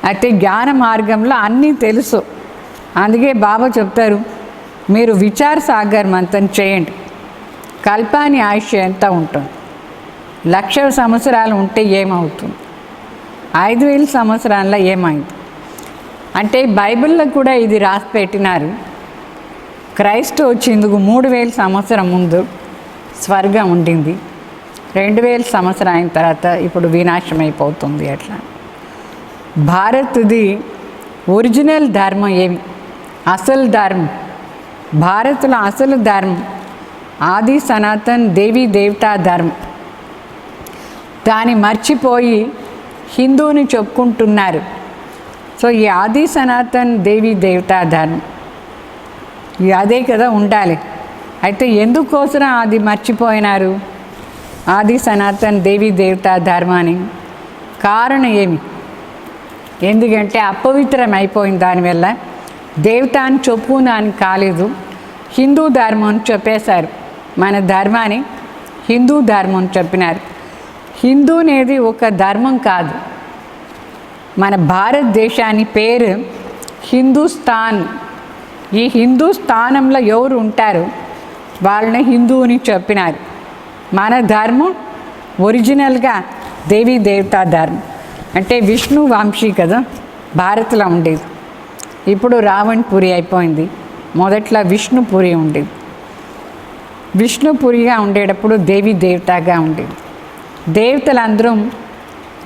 అయితే జ్ఞాన మార్గంలో అన్నీ తెలుసు. అందుకే బాబా చెప్తారు, మీరు విచార సాగర్ మంతన్ చేయండి. కల్పాని ఆయుష్ ఎంత ఉంటుంది? 1,00,000 సంవత్సరాలు ఉంటే ఏమవుతుంది? 5,000 సంవత్సరాల్లో ఏమైంది? అంటే బైబిల్లో కూడా ఇది రాసి పెట్టినారు. క్రైస్తు వచ్చేందుకు 3,000 సంవత్సరం ముందు స్వర్గం ఉండింది. 2,000 సంవత్సరం అయిన తర్వాత ఇప్పుడు వినాశం అయిపోతుంది. అట్లా భారత్ది ఒరిజినల్ ధర్మం ఏమి? అసలు ధర్మం, భారత్లో అసలు ధర్మం ఆది సనాతన్ దేవీ దేవతా ధర్మం. దాన్ని మర్చిపోయి హిందూని చెప్పుకుంటున్నారు. సో ఈ ఆది సనాతన్ దేవీ దేవతా ధర్మం అదే కదా ఉండాలి. అయితే ఎందుకోసం అది మర్చిపోయినారు ఆది సనాతన్ దేవీ దేవతా ధర్మాన్ని? కారణం ఏమి? ఎందుకంటే అపవిత్రం అయిపోయింది. దానివల్ల దేవత అని చెప్పుకోడానికి కాలేదు. హిందూ ధర్మం అని చెప్పేశారు. మన ధర్మాన్ని హిందూ ధర్మం అని చెప్పినారు. హిందూ అనేది ఒక ధర్మం కాదు. మన భారతదేశాన్ని పేరు హిందూస్థాన్. ఈ హిందూస్థానంలో ఎవరు ఉంటారు వాళ్ళని హిందూ అని చెప్పినారు. మన ధర్మం ఒరిజినల్గా దేవీ దేవతా ధర్మం. అంటే విష్ణు వంశీ కదా భారత్లో ఉండేది. ఇప్పుడు రావణ్పురి అయిపోయింది. మొదట్లో విష్ణుపురి ఉండేది. విష్ణుపురిగా ఉండేటప్పుడు దేవీ దేవతగా ఉండేది. దేవతలందరూ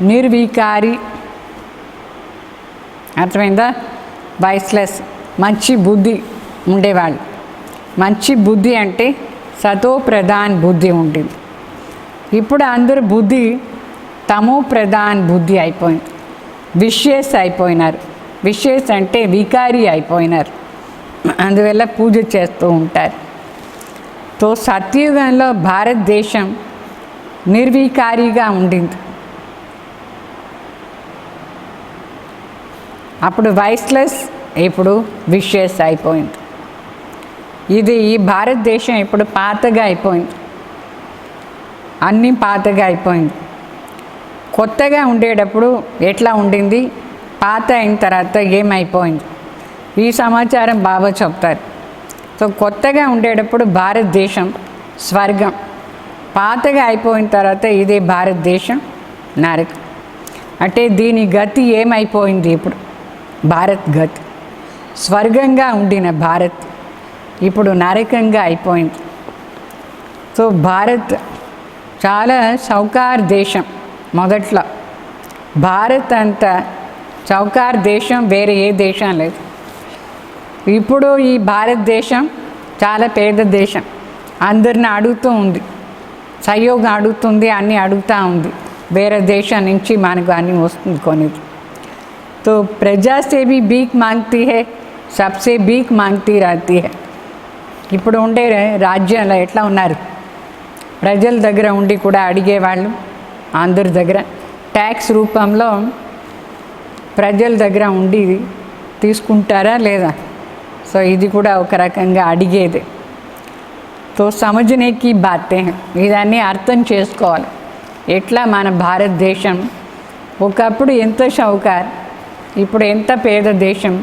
నిర్వికారి, అర్థమైందా? వైస్లెస్, మంచి బుద్ధి ఉండేవాళ్ళు. మంచి బుద్ధి అంటే సతో ప్రధాన్ బుద్ధి ఉండేది. ఇప్పుడు అందరూ బుద్ధి తమో ప్రధాన్ బుద్ధి అయిపోయింది. విషేస్ అయిపోయినారు. విషేస్ అంటే వికారి అయిపోయినారు. అందువల్ల పూజ చేస్తూ ఉంటారు. తో సత్యుగంలో భారతదేశం నిర్వికారిగా ఉండింది. అప్పుడు వైస్లెస్, ఇప్పుడు విషేస్ అయిపోయింది. ఇది ఈ భారతదేశం ఇప్పుడు పాతగా అయిపోయింది. అన్నీ పాతగా అయిపోయింది. కొత్తగా ఉండేటప్పుడు ఎట్లా ఉండింది, పాత అయిన తర్వాత ఏమైపోయింది, ఈ సమాచారం బాబా చెప్తారు. సో కొత్తగా ఉండేటప్పుడు భారతదేశం స్వర్గం, పాతగా అయిపోయిన తర్వాత ఇదే భారతదేశం నరకం. అంటే దీని గతి ఏమైపోయింది? ఇప్పుడు భారత్ గతి స్వర్గంగా ఉండిన భారత్ ఇప్పుడు నరకంగా అయిపోయింది. సో భారత్ చాలా సౌకార్ దేశం. మొదట్లో భారత్ అంత సౌకార్ దేశం వేరే ఏ దేశం లేదు. ఇప్పుడు ఈ భారతదేశం చాలా పేద దేశం. అందరిని అడుగుతూ ఉంది, సహయోగం అడుగుతుంది, అన్నీ అడుగుతూ ఉంది. వేరే దేశం నుంచి మనకు అన్నీ వస్తుంది కొనేది. तो प्रजा से भी भीख मांगती है, सबसे भीख मांगती रहती है. ఇప్పుడు ఉండే రాజ్యంలో ఎట్లా ఉన్నారు? ప్రజల దగ్గర ఉండి కూడా అడిగేవాళ్ళు, అందరి దగ్గర ట్యాక్స్ రూపంలో ప్రజల దగ్గర ఉండి తీసుకుంటారా లేదా? సో ఇది కూడా ఒక రకంగా అడిగేదే. తో సమझने की बातें हैं. ఇదన్నీ అర్థం చేసుకోవాలి. ఎట్లా మన భారతదేశం ఒకప్పుడు ఎంత షౌకార్, ఇప్పుడు ఎంత పేద దేశం.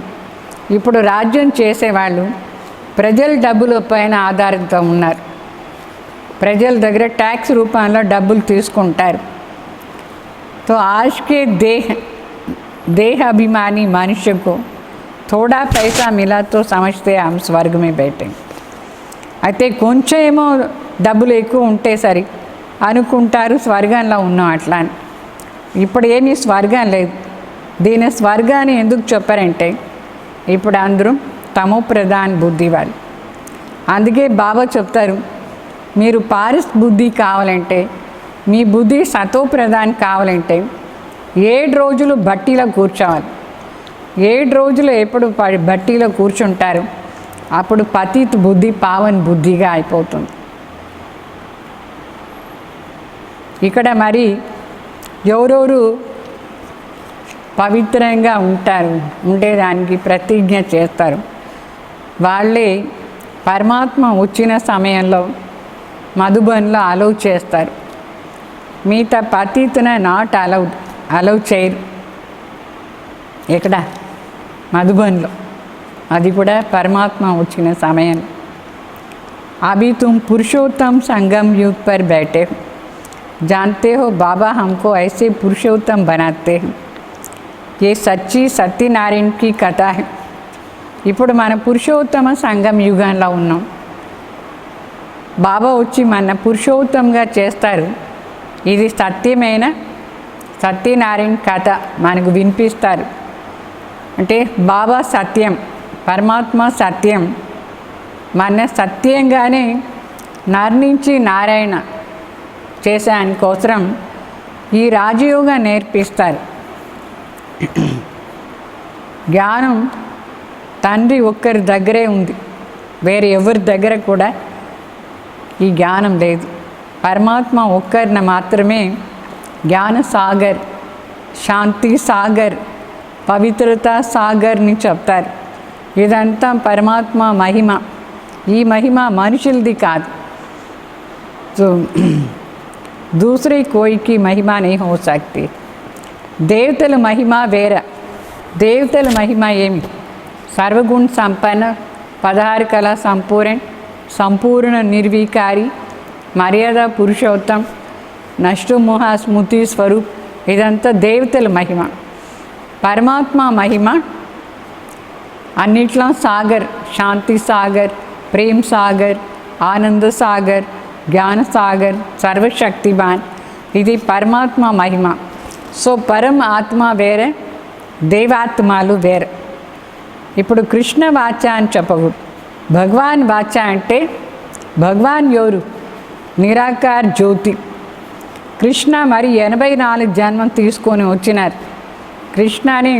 ఇప్పుడు రాజ్యం చేసేవాళ్ళు ప్రజల డబ్బుల పైన ఆధారంతో ఉన్నారు. ప్రజల దగ్గర ట్యాక్స్ రూపంలో డబ్బులు తీసుకుంటారు. तो आज के देह अभिमानी मनुष्य को थोड़ा पैसा मिला तो समझते हम स्वर्ग में बैठे. అయితే కొంచెం ఏమో డబ్బులు ఎక్కువ ఉంటే సరి అనుకుంటారు స్వర్గంలో ఉన్నాం అట్లా అని. ఇప్పుడు ఏమీ స్వర్గం లేదు. దీని స్వర్గాన్ని ఎందుకు చెప్పారంటే ఇప్పుడు అందరూ తమో ప్రధాన బుద్ధి వాళ్ళు. అందుకే బాబా చెప్తారు, మీరు పారిస్ బుద్ధి కావాలంటే, మీ బుద్ధి సతో ప్రధాన్ కావాలంటే 7 రోజులు బట్టీలో కూర్చోవాలి. 7 రోజులు ఎప్పుడు బట్టీలో కూర్చుంటారు అప్పుడు పతిత్ బుద్ధి పావన్ బుద్ధిగా అయిపోతుంది. ఇక్కడ మరి ఎవరెవరు పవిత్రంగా ఉండేదానికి ప్రతిజ్ఞ చేస్తారు వాళ్ళే పరమాత్మ వచ్చిన సమయంలో మధుబన్లో అలౌ చేస్తారు. మిగతా పతితున నాట్ అలౌ చేయరు. ఎక్కడ? మధుబన్లో. అది కూడా పరమాత్మ వచ్చిన సమయం. अभी तुम पुरुषोत्तम संगम युग पर बैठे हो, जानते हो बाबा हमको ऐसे पुरुषोत्तम बनाते हैं. ये सच्ची सत्यनारायण की कथा है. ఇప్పుడు మన పురుషోత్తమ సంగం యుగంలో ఉన్నాం. బాబా వచ్చి మన పురుషోత్తమంగా చేస్తారు. ఇది సత్యమైన సత్యనారాయణ కథ మనకు వినిపిస్తారు. అంటే బాబా సత్యం, పరమాత్మ సత్యం. మన సత్యంగానే నర్నించి నారాయణ చేసేదానికోసం ఈ రాజయోగం నేర్పిస్తారు. జ్ఞానం తండ్రి ఒక్కరి దగ్గరే ఉంది, వేరే ఎవరి దగ్గర కూడా ఈ జ్ఞానం లేదు. పరమాత్మ ఒక్కరిని మాత్రమే జ్ఞాన సాగర్, శాంతి సాగర్, పవిత్రత సాగర్ని చెప్తారు. ఇదంతా పరమాత్మ మహిమ. ఈ మహిమ మనుషులది కాదు. సో दूसरी कोई की महिमा नहीं हो सकती. దేవతల మహిమ వేరే. దేవతల మహిమ ఏమి? సర్వగుణ సంపన్న, 16 కళా సంపూర్ణ నిర్వికారి, మర్యాద పురుషోత్తం, నష్టమోహ స్మృతి స్వరూప్. ఇదంతా దేవతల మహిమ. పరమాత్మ మహిమ అన్నిట్లో సాగర్, శాంతి సాగర్, ప్రేమ్ సాగర్, ఆనంద సాగర్, జ్ఞాన సాగర్, సర్వశక్తిమాన్. ఇది పరమాత్మ మహిమ. సో పరమ ఆత్మ వేరే, దేవాత్మలు వేరే. ఇప్పుడు కృష్ణ వాచ అని చెప్పకూడదు. భగవాన్ వాచ అంటే భగవాన్ ఎవరు? నిరాకార్ జ్యోతి. కృష్ణ మరి 84 జన్మం తీసుకొని వచ్చినారు. కృష్ణని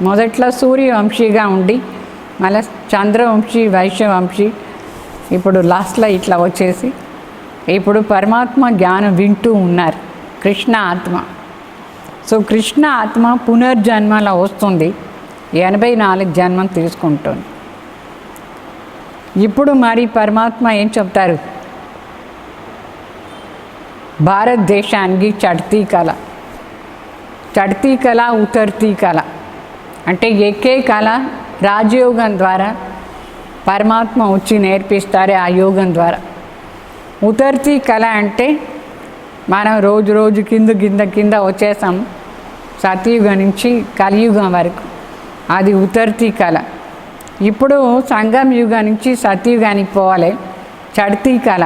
మొదట్లో సూర్యవంశీగా ఉండి మళ్ళీ చంద్రవంశీ, వైశ్యవంశీ, ఇప్పుడు లాస్ట్లో ఇట్లా వచ్చేసి ఇప్పుడు పరమాత్మ జ్ఞానం వింటూ ఉన్నారు కృష్ణ ఆత్మ. సో కృష్ణ ఆత్మ పునర్జన్మలో వస్తుంది, 84 జన్మం తీసుకుంటుంది. ఇప్పుడు మరి పరమాత్మ ఏం చెప్తారు? భారతదేశానికి చడ్తీ కళ, చడ్తీ కళ, ఉతర్తీ కళ అంటే ఎక్కే కళ రాజయోగం ద్వారా పరమాత్మ వచ్చి నేర్పిస్తారు. ఆ యోగం ద్వారా ఉతర్తీ కళ అంటే మనం రోజు రోజు కింద వచ్చేసాం. సతయుగం నుంచి కలియుగం వరకు అది ఉతర్తీ కళ. ఇప్పుడు సంగం యుగం నుంచి సతయుగానికి పోవాలి, చడ్తీ కళ.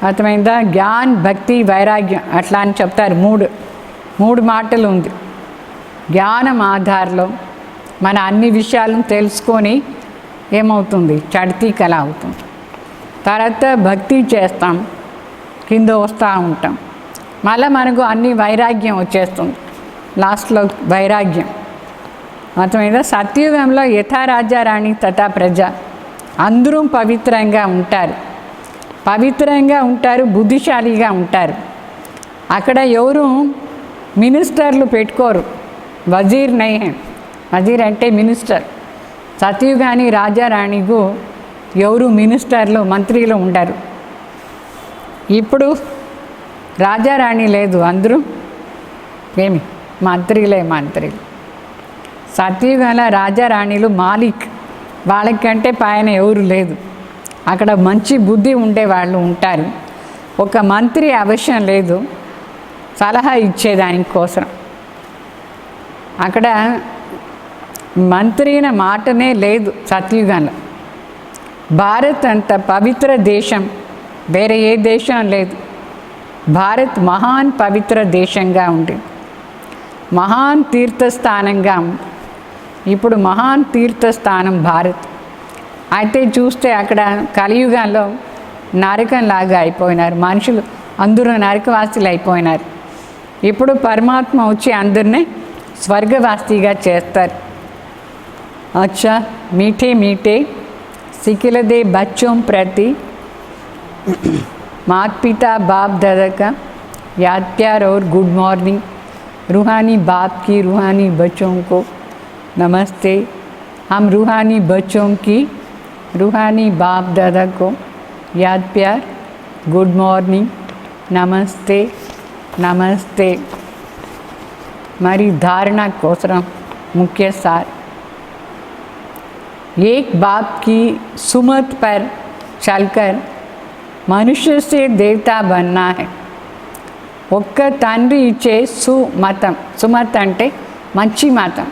అర్థమైందా? జ్ఞాన్, భక్తి, వైరాగ్యం అట్లా అని చెప్తారు. మూడు మాటలు ఉంది. జ్ఞానం ఆధారంలో మన అన్ని విషయాలను తెలుసుకొని ఏమవుతుంది? చడ్తీ కళ అవుతుంది. తర్వాత భక్తి చేస్తాం, కింద వస్తూ ఉంటాం. మళ్ళీ మనకు అన్ని వైరాగ్యం వచ్చేస్తుంది. లాస్ట్లో వైరాగ్యం. అర్థమైందా? సత్యుగంలో యథా రాజా రాణి తథా ప్రజ అందరూ పవిత్రంగా ఉంటారు, బుద్ధిశాలిగా ఉంటారు. అక్కడ ఎవరు మినిస్టర్లు పెట్టుకోరు. వజీర్ నహీ. వజీర్ అంటే మినిస్టర్. సత్యుగాని రాజారాణికు ఎవరు మినిస్టర్లు, మంత్రులు ఉండరు. ఇప్పుడు రాజారాణి లేదు, అందరూ ఏమి మంత్రులు. సత్యయుగంలో రాజారాణిలు మాలిక్, వాళ్ళకంటే పైన ఎవరు లేదు. అక్కడ మంచి బుద్ధి ఉండే వాళ్ళు ఉంటారు. ఒక మంత్రి అవసరం లేదు సలహా ఇచ్చేదాని కోసం. అక్కడ మంత్రిన మాటనే లేదు సత్యయుగంలో. భారత్ అంత పవిత్ర దేశం వేరే ఏ దేశం లేదు. భారత్ మహాన్ పవిత్ర దేశంగా ఉంది, మహాన్ తీర్థస్థానంగా ఉంది. ఇప్పుడు మహాన్ తీర్థస్థానం భారత్. అయితే చూస్తే అక్కడ కలియుగంలో నరకంలాగా అయిపోయినారు మనుషులు, అందరూ నరకవాసులు అయిపోయినారు. ఇప్పుడు పరమాత్మ వచ్చి అందరినీ స్వర్గవాసిగా చేస్తారు. अच्छा मीठे मीठे सिखिल दे बच्चों प्रति माता पिता बाप दादा का याद प्यार और गुड मॉर्निंग. रूहानी बाप की रूहानी बच्चों को नमस्ते. हम रूहानी बच्चों की रूहानी बाप दादा को याद प्यार गुड मॉर्निंग नमस्ते नमस्ते. हमारी धारणा कोसरम मुख्य सार. एक बाप की सुमत पर चलकर मनुष्य से देवता बनना है. ఒక్క తండ్రి ఇచ్చే సుమతం, సుమత్ అంటే మంచి మతం,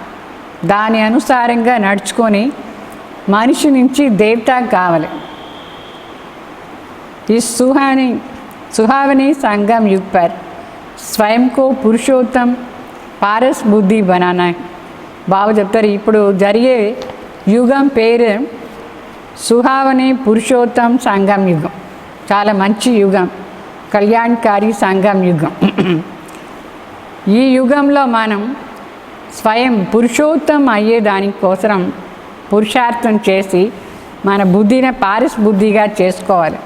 దాని అనుసారంగా నడుచుకొని మనిషి నుంచి దేవత కావాలి. ఈ सुहावनी संगम युग पर स्वयं को पुरुषोत्तम पारस बुद्धि बनाना है. బాబు చెప్తారు ఇప్పుడు జరిగే యుగం పేరు సుహావని పురుషోత్తం సంగం యుగం. చాలా మంచి యుగం, కళ్యాణకారి సంగం యుగం. ఈ యుగంలో మనం స్వయం పురుషోత్తం అయ్యే దానికోసం పురుషార్థం చేసి మన బుద్ధిని పారస్ బుద్ధిగా చేసుకోవాలి.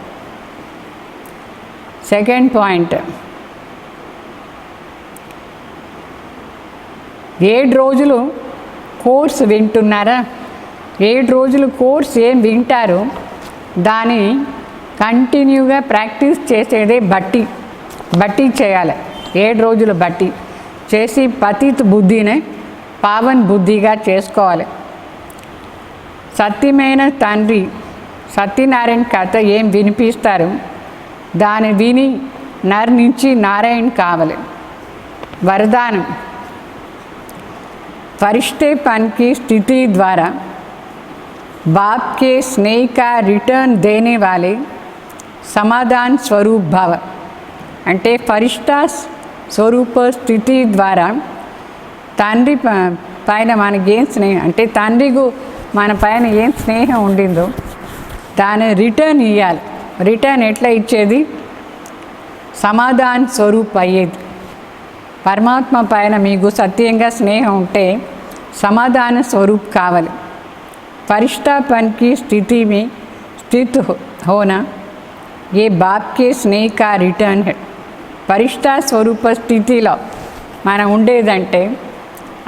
సెకండ్ పాయింట్, 7 రోజులు కోర్స్ వింటున్నారా? 7 రోజులు కోర్స్ ఏం వింటారు దాన్ని కంటిన్యూగా ప్రాక్టీస్ చేసేదే బట్టి చేయాలి. 7 రోజులు బట్టి చేసి పతిత్ బుద్ధిని పావన్ బుద్ధిగా చేసుకోవాలి. సత్యమైన తండ్రి సత్యనారాయణ కథ ఏం వినిపిస్తారు దాన్ని విని నర్ నుంచి నారాయణ కావాలి. వరదానం, फरिश्तेपन की स्थिति द्वारा बाप के स्नेह का रिटर्न देने वाले समाधान स्वरूप भव. అంటే ఫరిష్ఠా స్వరూప స్థితి ద్వారా తండ్రి పైన మనకి ఏం స్నేహం అంటే తండ్రికి మన పైన ఏం స్నేహం ఉండిందో దాన్ని రిటర్న్ ఇవ్వాలి. రిటర్న్ ఎట్లా ఇచ్చేది? సమాధాన స్వరూప్ అయ్యేది. పరమాత్మ పైన మీకు సత్యంగా స్నేహం ఉంటే సమాధాన స్వరూప్ కావాలి. फरिश्तापन की स्थिति में स्थित होना ये बाप के स्नेह का रिटर्न है. ఫరిష్ఠా స్వరూప స్థితిలో మనం ఉండేదంటే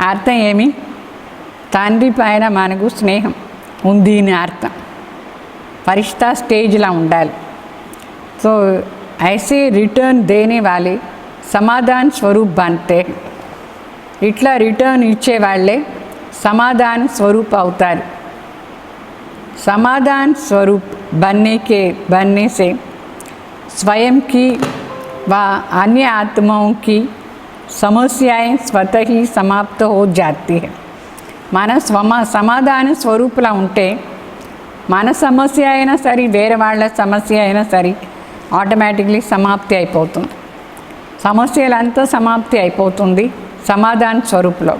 అర్థం ఏమి? తండ్రి పైన మనకు స్నేహం ఉంది అని అర్థం. ఫరిష్ఠా స్టేజ్లో ఉండాలి. సో ऐसे रिटर्न देने वाले समाधान स्वरूप बनते हैं. इट्ला रिटर्न इच्छे वाले समाधान स्वरूप अवतार. समाधान स्वरूप बनने से स्वयं की व अन्य आत्माओं की समस्याएं स्वतः ही समाप्त हो जाती है. మన సమాధాన స్వరూపులా ఉంటే మన సమస్య అయినా సరే వేరే వాళ్ళ సమస్య అయినా సరే ఆటోమేటిక్లీ సమాప్తి అయిపోతుంది. సమస్యలంతా సమాప్తి అయిపోతుంది समाधान स्वरूप लो.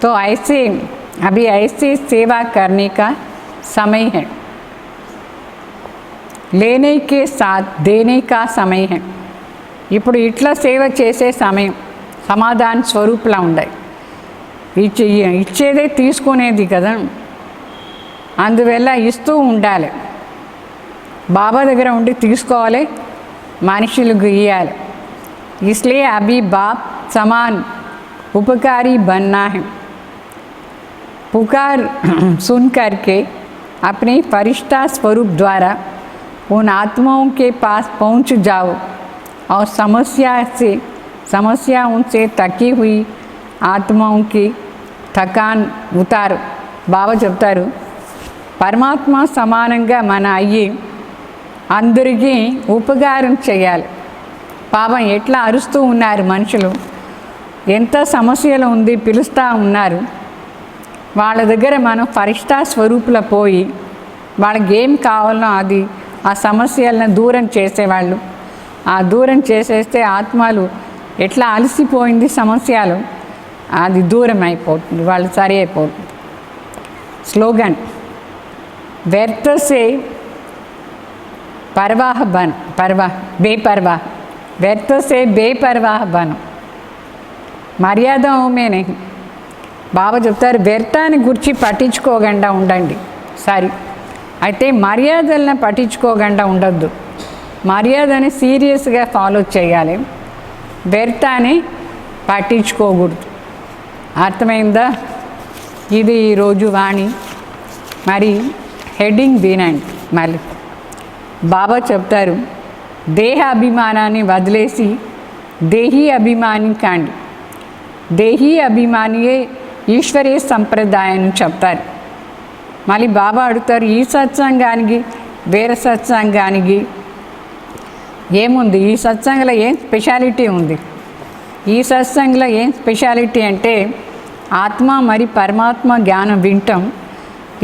तो ऐसे अभी ऐसे सेवा करने का समय है, लेने के साथ देने का समय है. ఇప్పుడు ఇట్లా సేవ చేసే సమయం సమాధాన స్వరూపులా ఉండాలి. ఇచ్చేదే తీసుకునేది కదా, అందువల్ల ఇస్తూ ఉండాలి. బాబా దగ్గర ఉండి తీసుకోవాలి, మనుషులకు ఇవ్వాలి. इसलिए अभी बाप समान उपकारी बनना है. पुकार सुन करके अपने फरिश्ता स्वरूप द्वारा उन आत्माओं के पास पहुंच जाओ और समस्या उनसे तकी हुई आत्माओं की థకాన్ ఉతారు. బాబా చెప్తారు పరమాత్మ సమానంగా మన అయ్యి అందరికీ ఉపకారం చేయాలి. పాపం ఎట్లా అరుస్తూ ఉన్నారు మనుషులు, ఎంత సమస్యలు ఉంది పిలుస్తూ ఉన్నారు. వాళ్ళ దగ్గర మనం ఫరిష్టా స్వరూపుల పోయి వాళ్ళకి ఏం కావాలో అది ఆ సమస్యలను దూరం చేసేవాళ్ళు. ఆ దూరం చేసేస్తే ఆత్మలు ఎట్లా అలసిపోయింది సమస్యలు అది దూరం అయిపోతుంది, వాళ్ళు సరి అయిపోతుంది. స్లోగన్ व्यर्थ से परवाह बन परवाह बेपरवाह व्यर्थ से बेपरवाह बनो మర్యాదమే नहीं. బాబా చెప్తారు వ్యర్థాన్ని గురించి పట్టించుకోకుండా ఉండండి. సరే అయితే మర్యాదలను పట్టించుకోకుండా ఉండొద్దు. మర్యాదని సీరియస్గా ఫాలో చేయాలి, వ్యర్థాన్ని పట్టించుకోకూడదు. అర్థమైందా? ఇది ఈరోజు వాణి. మరి హెడ్డింగ్ వినండి. మళ్ళీ బాబా చెప్తారు దేహ అభిమానాన్ని వదిలేసి దేహీ అభిమాని కాండి. దేహీ అభిమానియే ఈశ్వరీయ సంప్రదాయం చెప్తారు. మళ్ళీ బాబా అడుగుతారు ఈ సత్సంగానికి వేరే సత్సంగానికి ఏముంది, ఈ సత్సంగంలో ఏం స్పెషాలిటీ ఉంది? ఈ సత్సంగంలో ఏం స్పెషాలిటీ అంటే ఆత్మ మరి పరమాత్మ జ్ఞానం వింటాం.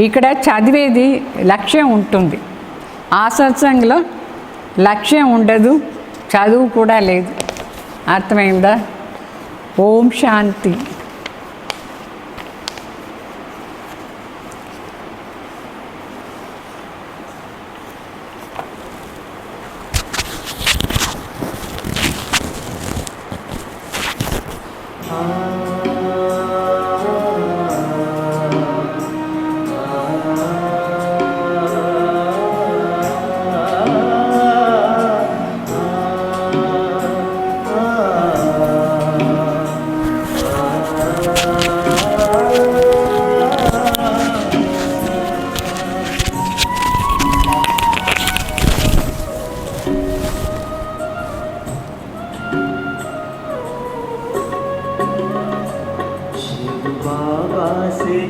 ఇక్కడ చదివేది లక్ష్యం ఉంటుంది. ఆ సత్సంగంలో లక్ష్యం ఉండదు, చదువు కూడా లేదు. అర్థమైందా? ఓం శాంతి.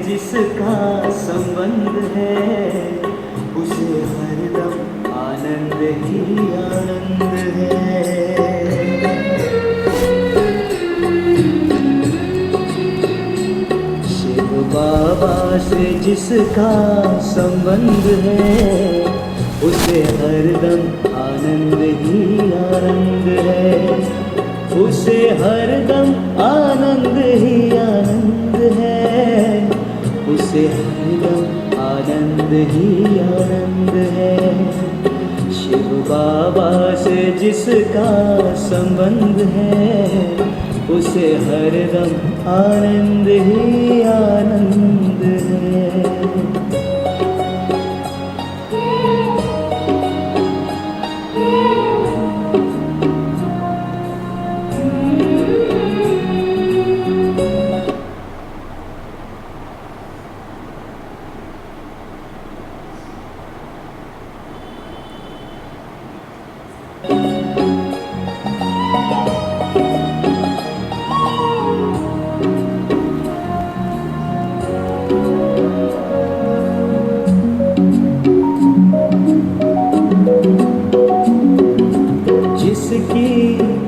जिसका संबंध है उसे हरदम आनंद ही आनंद है। शिव बाबा से जिसका संबंध है उसे हरदम आनंद ही आनंद है। उसे हरदम आनंद ही आनंद है। उसे हरदम आनंद ही आनंद है। शिव बाबा से जिसका संबंध है उसे हरदम आनंद ही आनंद है।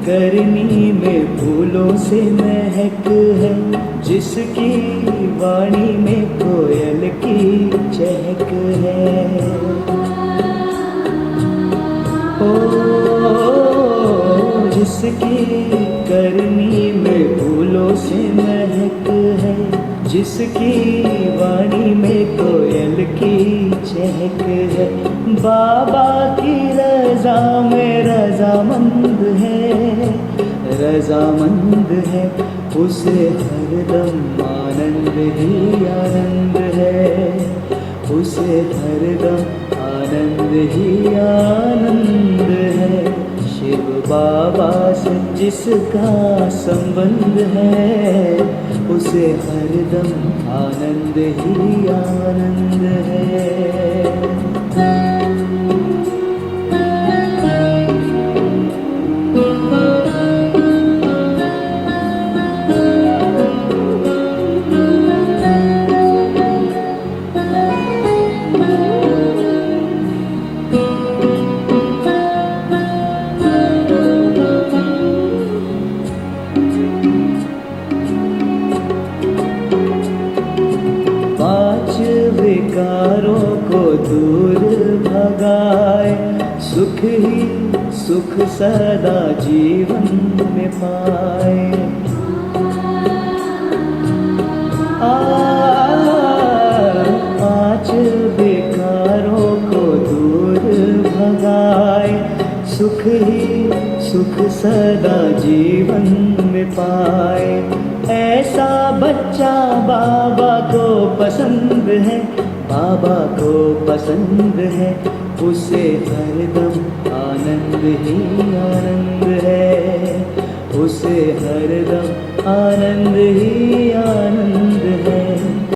करनी में फूलों से महक है, जिसकी वाणी में कोयल की चहक है। ओ जिसकी करनी में फूलों से महक है, जिसकी वाणी में कोयल की चहक है। बाबा की रजा में रजामंद है, रजामंद है। उसे हरदम आनंद ही आनंद है। उसे हरदम आनंद ही आनंद है। शिव बाबा से जिसका संबंध है उसे हरदम आनंद ही आनंद है। विकारों को दूर भगाए, सुख ही सुख सदा जीवन में पाए। पांच विकारों को दूर भगाए, सुख ही सुख सदा जीवन में पाए। ऐसा बच्चा बाबा को पसंद है, बाबा को पसंद है, उसे हरदम आनंद ही आनंद है, उसे हरदम आनंद ही आनंद है।